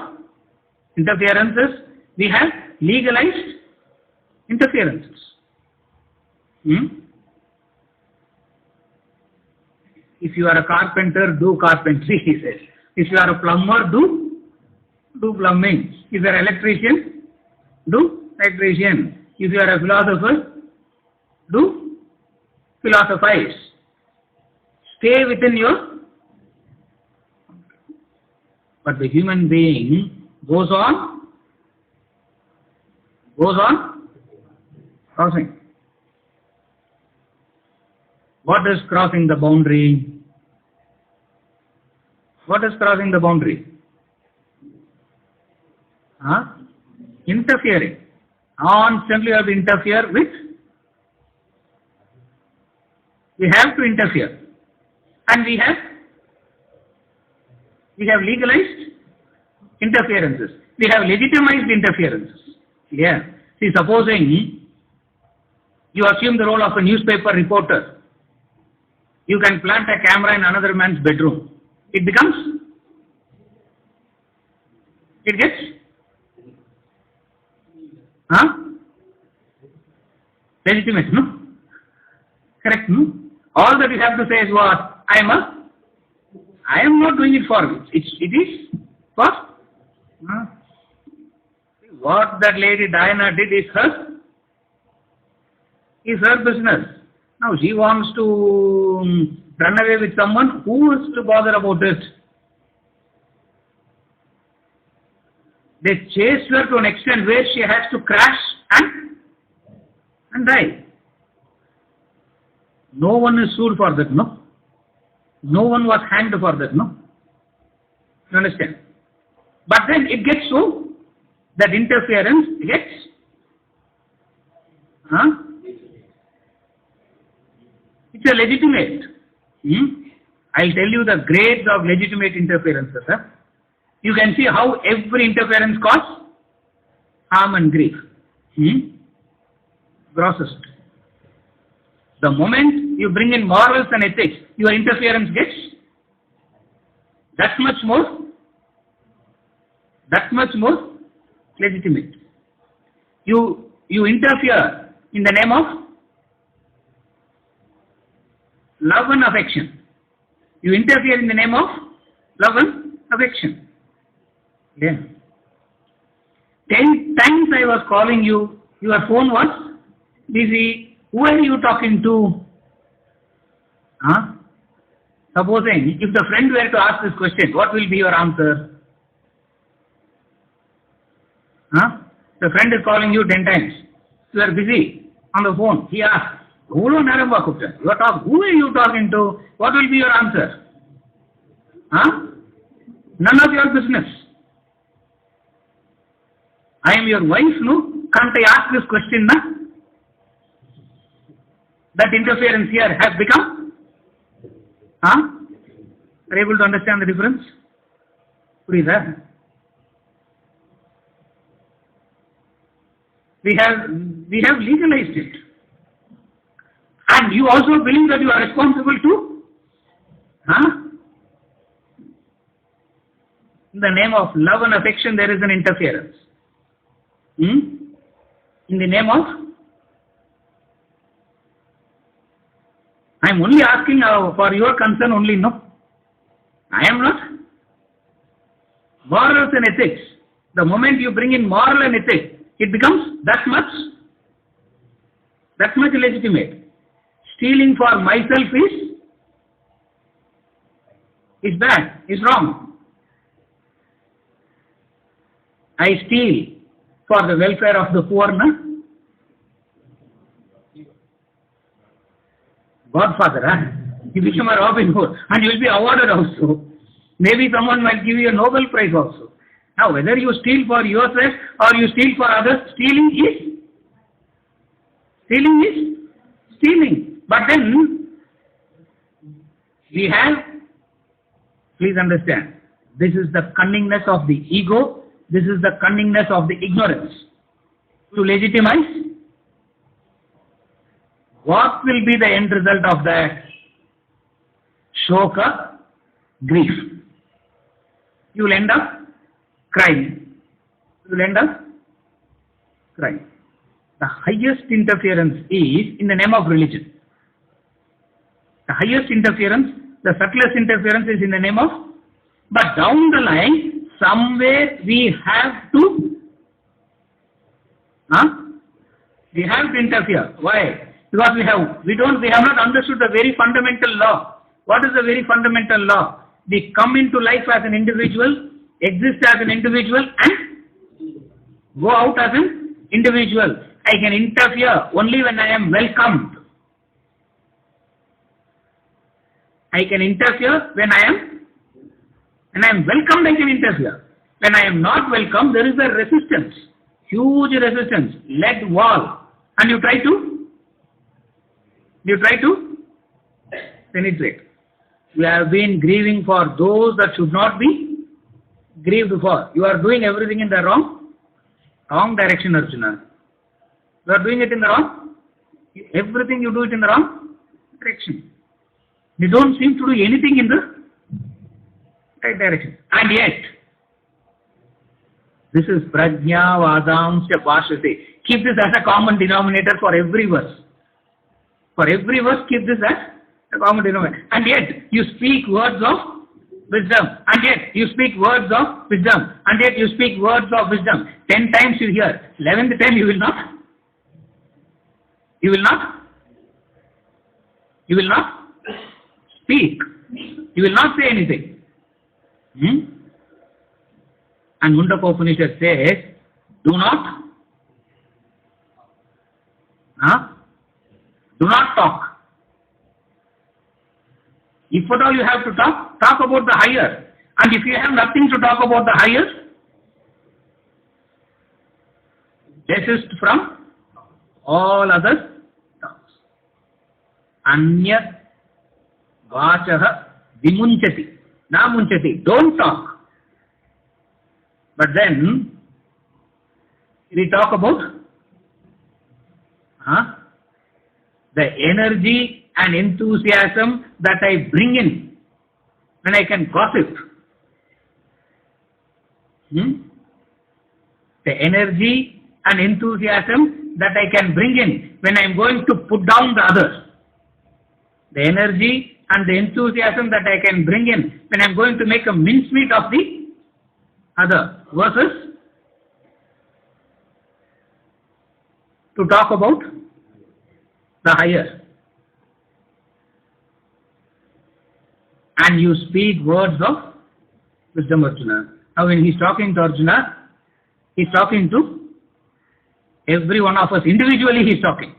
interferences. We have legalized interferences. If you are a carpenter, do carpentry, he says. If you are a plumber, do plumbing. If you are an electrician, do electrician. If you are a philosopher, do philosophize. Stay within your. But the human being goes on crossing. What is crossing the boundary? What is crossing the boundary? Interfering. Constantly you have to interfere with. We have to interfere. And we have legalized interferences. We have legitimized interferences. Yeah. See, supposing you assume the role of a newspaper reporter, you can plant a camera in another man's bedroom. It gets legitimate, no? Correct, no? All that you have to say is what? I am not doing it for you. It is for what that lady Diana did is her business. Now she wants to run away with someone. Who is to bother about it? They chased her to an extent where she has to crash and die. No one is sued for that, no? No one was hanged for that, no? You understand? But then it gets so that interference gets it's a legitimate. I'll tell you the grades of legitimate interferences. You can see how every interference causes harm and grief. Grossest. The moment you bring in morals and ethics, your interference gets that much more legitimate. You interfere in the name of love and affection. You interfere in the name of love and affection. Yeah. 10 times I was calling you, your phone was busy. Who are you talking to? Huh? Supposing if the friend were to ask this question, what will be your answer? Huh? The friend is calling you 10 times. You are busy on the phone. He asks, who are you talking to? What will be your answer? Huh? None of your business. I am your wife, no? Can't I ask this question, na? That interference here has become? Huh? Are you able to understand the difference? What is that? We have legalized it. And you also believe that you are responsible too? Huh? In the name of love and affection, there is an interference. In the name of? I am only asking for your concern only, no? I am not. Morals and ethics. The moment you bring in moral and ethics, it becomes that much legitimate. Stealing for myself is bad, is wrong. I steal for the welfare of the poor, na? Godfather, huh? You become a Robin Hood and you will be awarded also. Maybe someone might give you a Nobel Prize also. Now, whether you steal for yourself or you steal for others, stealing is stealing. But then, we have, please understand, this is the cunningness of the ego, this is the cunningness of the ignorance. To legitimize, what will be the end result of that? Shoka, grief. You will end up crying. You will end up crying. The highest interference is in the name of religion. The highest interference, the subtlest interference is in the name of, but down the line, somewhere we have to interfere. Why? Because we have not understood the very fundamental law. What is the very fundamental law? We come into life as an individual, exist as an individual, and go out as an individual. I can interfere only when I am welcomed. I can interfere when I am welcomed, I can interfere. When I am not welcome, there is a resistance, huge resistance, lead wall, and you try to penetrate. You have been grieving for those that should not be grieved for. You are doing everything in the wrong direction, Arjuna. You are doing it in the wrong, everything you do it in the wrong direction. You don't seem to do anything in the right direction. And yet, this is Prajna Vadamsya Bhashate. Keep this as a common denominator for every verse. For every verse, keep this as a common denominator. And yet, you speak words of wisdom. And yet, you speak words of wisdom. And yet, you speak words of wisdom. 10 times you hear. 11th time you will not. You will not. You will not speak. You will not say anything. And Mundaka Upanishad says, do not talk. If at all you have to talk about the higher. And if you have nothing to talk about the higher, desist from all other talks. Anya vachaha vimunchati. Na munchati. Don't talk. But then, we talk about the energy and enthusiasm that I bring in when I can gossip. The energy and enthusiasm that I can bring in when I am going to put down the others. the energy and the enthusiasm that I can bring in when I am going to make a mincemeat of the other, versus to talk about the higher. And you speak words of wisdom, Arjuna. Now when he is talking to Arjuna, he is talking to every one of us. Individually he is talking.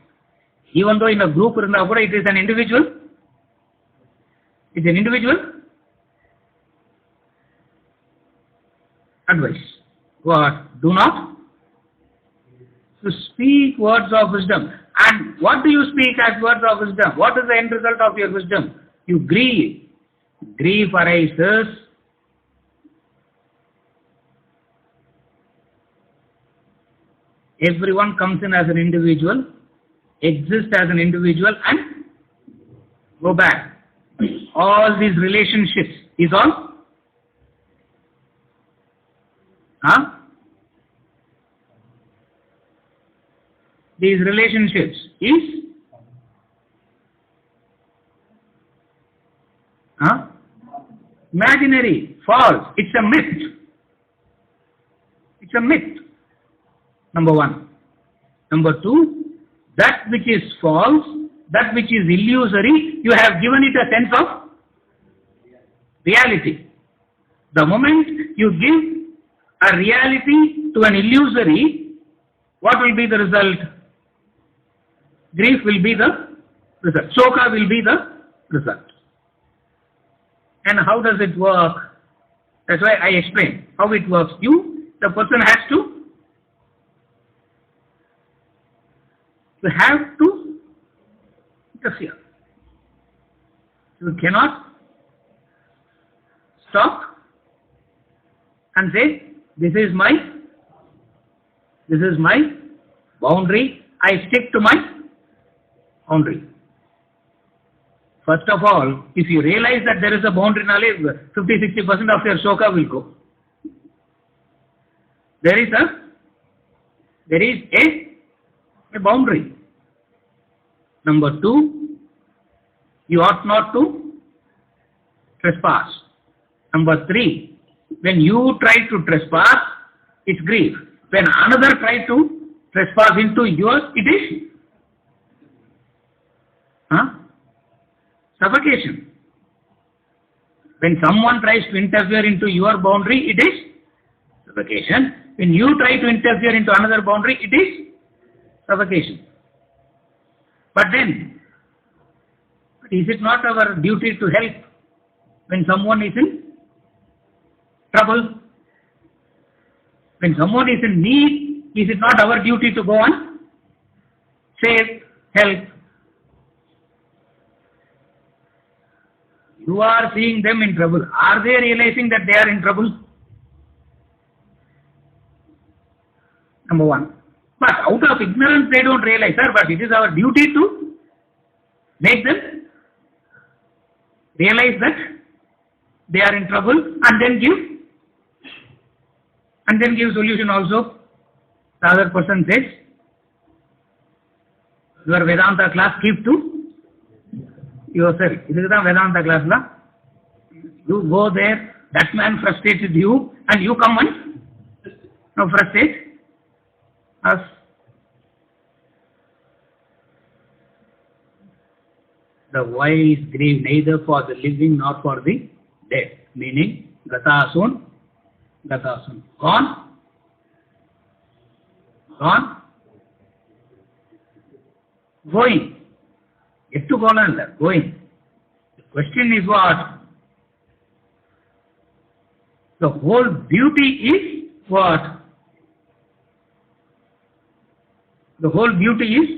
Even though in a group it is an individual. It's an individual advice. What? Do not to speak words of wisdom. And what do you speak as words of wisdom? What is the end result of your wisdom? You grieve. Grief arises everyone comes in as an individual, exists as an individual, and go back. All these relationships is all these relationships is imaginary, false. It's a myth. It's a myth. Number one. Number two, that which is false, that which is illusory, you have given it a sense of reality. The moment you give a reality to an illusory, what will be the result? Grief will be the result. Shoka will be the result. And how does it work? That's why I explain how it works. The person has to interfere. You cannot stop and say, this is my boundary, I stick to my boundary. First of all, if you realize that there is a boundary knowledge, 50-60% of your shoka will go. There is a boundary. Number two, you ought not to trespass. Number three, when you try to trespass, it's grief. When another tries to trespass into yours, it is suffocation. When someone tries to interfere into your boundary, it is suffocation. When you try to interfere into another boundary, it is suffocation. But is it not our duty to help when someone is in trouble? When someone is in need, is it not our duty to go on? Save, help. You are seeing them in trouble. Are they realizing that they are in trouble? Number one. But out of ignorance they don't realize, sir, but it is our duty to make them realize that they are in trouble and then give solution also. The other person says, your Vedanta class, keep to yourself. This is the Vedanta class. La? You go there, that man frustrated you, and you come and now frustrate us. The wise grieve neither for the living nor for the dead. Meaning, Gatasun. Gone. Going. Yet to go on, going. The question is what? The whole beauty is what? The whole beauty is,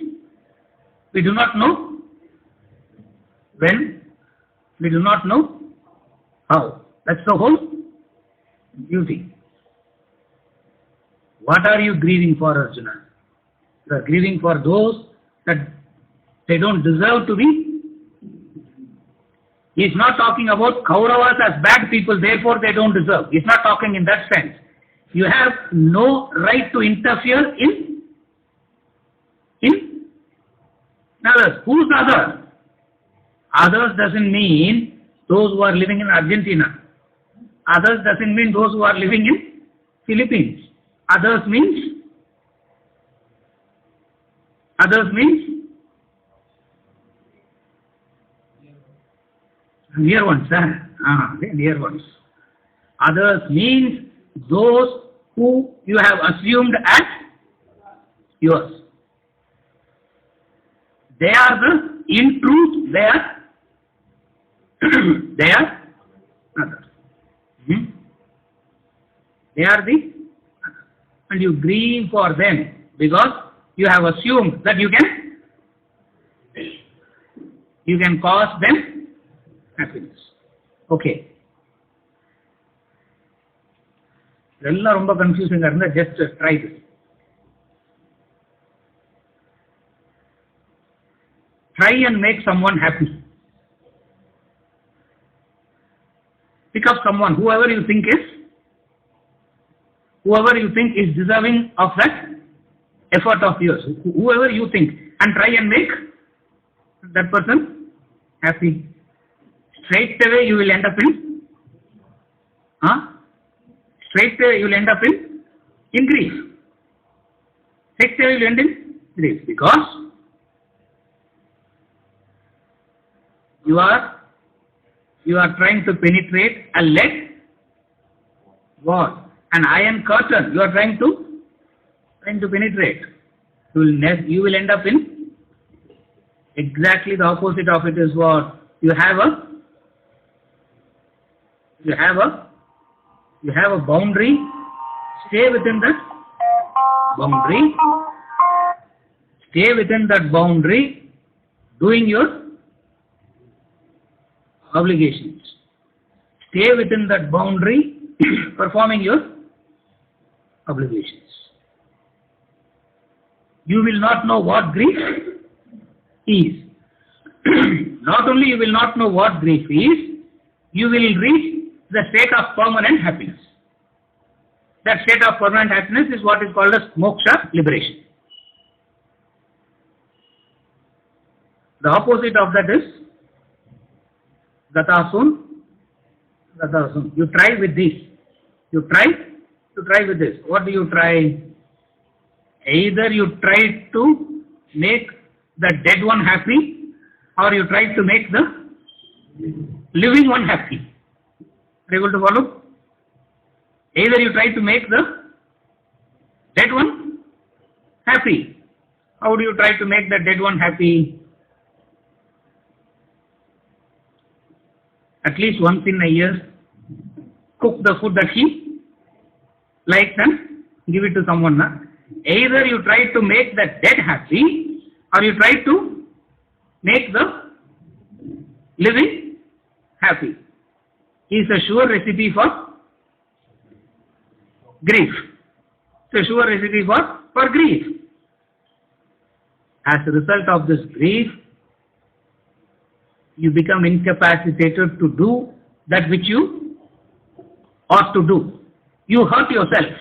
we do not know when, we do not know how. That's the whole beauty. What are you grieving for, Arjuna? You are grieving for those that they don't deserve to be. He is not talking about Kauravas as bad people, therefore they don't deserve. He is not talking in that sense. You have no right to interfere in others. Who's other? Others doesn't mean those who are living in Argentina. Others doesn't mean those who are living in Philippines. Others means near ones, near ones. Others means those who you have assumed as yours. They are in truth, they are others. They are the others. And you grieve for them because you have assumed that you can cause them happiness. Okay. இதெல்லாம் ரொம்ப கன்ஃபியூசிங்கா இருந்தா just try this. Try and make someone happy. Pick up someone, whoever you think is deserving of that effort of yours, whoever you think, and try and make that person happy. Straight away you will end up in grief. Straight away you will end in grief because you are trying to penetrate a lead wall, an iron curtain. You are trying to penetrate. You will end up in exactly the opposite of it. Is what you have a boundary. Stay within that boundary. Stay within that boundary, doing your obligations. Stay within that boundary, performing your obligations. You will not know what grief is. Not only you will not know what grief is, you will reach the state of permanent happiness. That state of permanent happiness is what is called as moksha, liberation. The opposite of that is gatasun. You try with this. You try with this. What do you try? Either you try to make the dead one happy, or you try to make the living one happy. Are you able to follow? Either you try to make the dead one happy. How do you try to make the dead one happy? At least once in a year, cook the food that he likes and give it to someone. Either you try to make the dead happy, or you try to make the living happy. Is a sure recipe for grief. It's a sure recipe for grief. As a result of this grief, you become incapacitated to do that which you ought to do. You hurt yourself.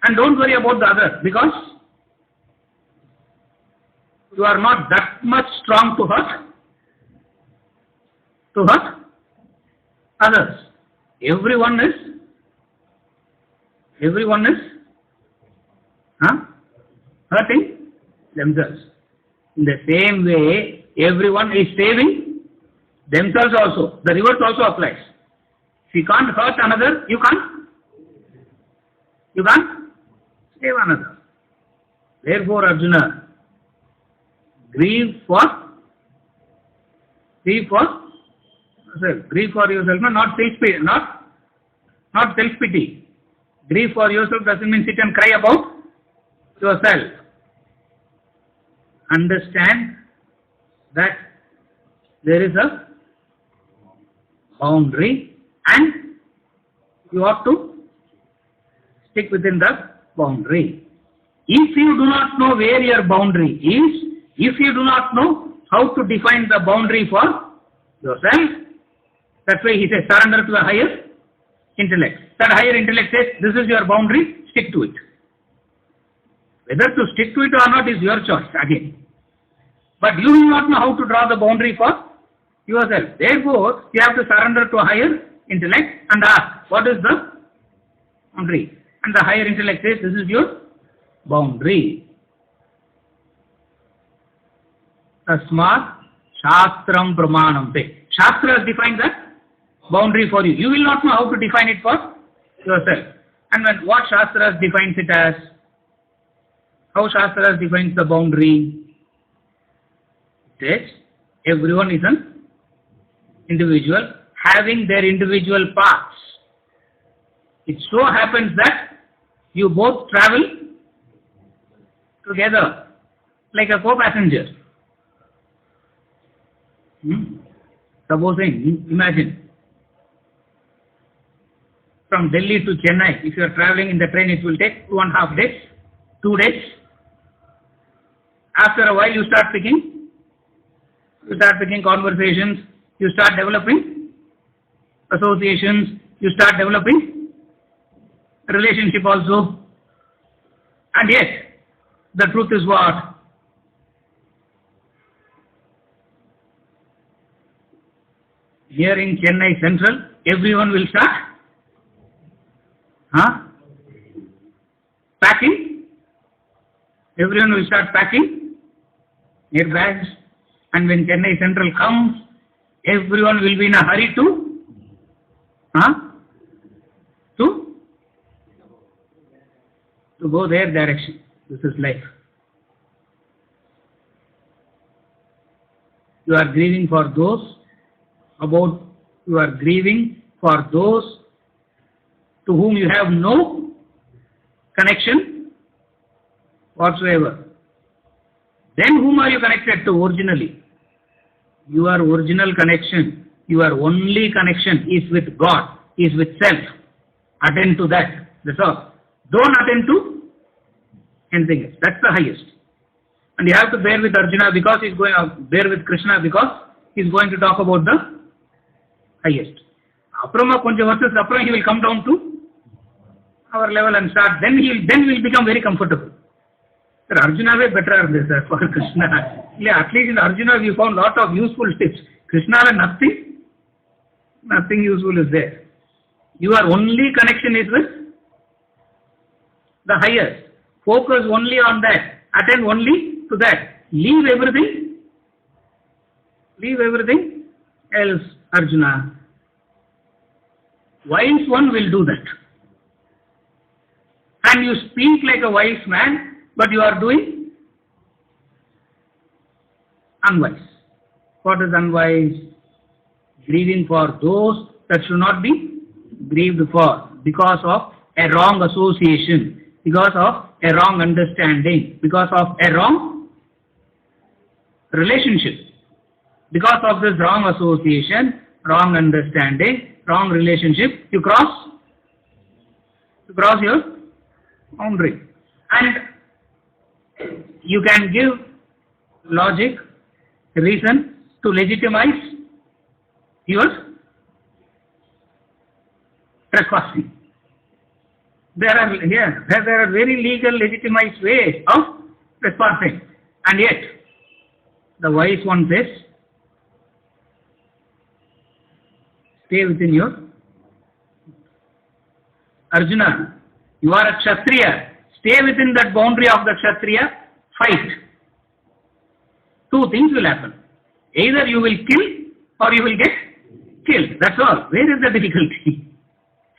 And don't worry about the other, because you are not that much strong to hurt others. Everyone is hurting themselves. In the same way, everyone is saving themselves also. The reverse also applies. If you can't hurt another, you can't save another. Therefore, Arjuna, grieve for yourself, not self-pity. Grieve for yourself doesn't mean sit and cry about yourself. Understand that there is a boundary and you ought to stick within the boundary. If you do not know where your boundary is, if you do not know how to define the boundary for yourself, that's why he says surrender to the higher intellect. That higher intellect says this is your boundary, stick to it. Whether to stick to it or not is your choice again. But you will not know how to draw the boundary for yourself. Therefore, you have to surrender to a higher intellect and ask, what is the boundary? And the higher intellect says, this is your boundary. Tasmat Shastram Pramanam Te. Shastra has defined that boundary for you. You will not know how to define it for yourself. And when what Shastra defines it as? How Shastra defines the boundary? It says everyone is an individual having their individual paths. It so happens that you both travel together like a co-passenger. Supposing, imagine, from Delhi to Chennai, if you are traveling in the train, it will take 2.5 days, 2 days. After a while, you start picking conversations, you start developing associations, you start developing relationship also. And yet, the truth is what? Here in Chennai Central, everyone will start packing. Everyone will start packing their bags. And when Chennai Central comes, everyone will be in a hurry to go their direction. This is life. You are grieving for those to whom you have no connection whatsoever. Then whom are you connected to originally? Your original connection, your only connection is with God, is with self. Attend to that. That's all. Don't attend to anything else. That's the highest. And you have to bear with Arjuna because he's going to bear with Krishna because he's going to talk about the highest. Aprama konja verses he will come down to our level and start. Then we'll become very comfortable. Sir, Arjuna way better this for Krishna. Yeah, at least in Arjuna we found lot of useful tips. Krishna nothing useful is there. Your only connection is with the highest. Focus only on that. Attend only to that. Leave everything else, Arjuna. Wise one will do that. And you speak like a wise man, but you are doing unwise. What is unwise? Grieving for those that should not be grieved for because of a wrong association, because of a wrong understanding, because of a wrong relationship. Because of this wrong association, wrong understanding, wrong relationship, you cross your boundary. And you can give logic, reason to legitimize your trespassing. There are very legal, legitimized ways of trespassing. And yet, the wise one says, stay within your... Arjuna, you are a Kshatriya. Stay within that boundary of the Kshatriya, fight. Two things will happen. Either you will kill or you will get killed. That's all. Where is the difficulty?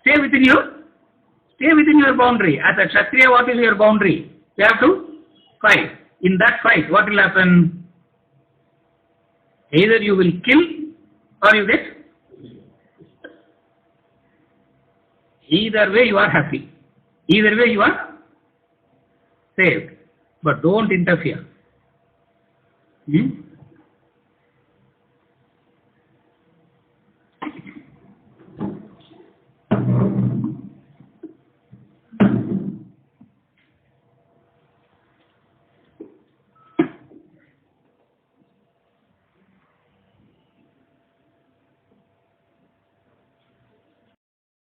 Stay within your boundary. As a Kshatriya, what is your boundary? You have to fight. In that fight, what will happen? Either you will kill or you get. Either way you are happy. Either way you are saved. But don't interfere.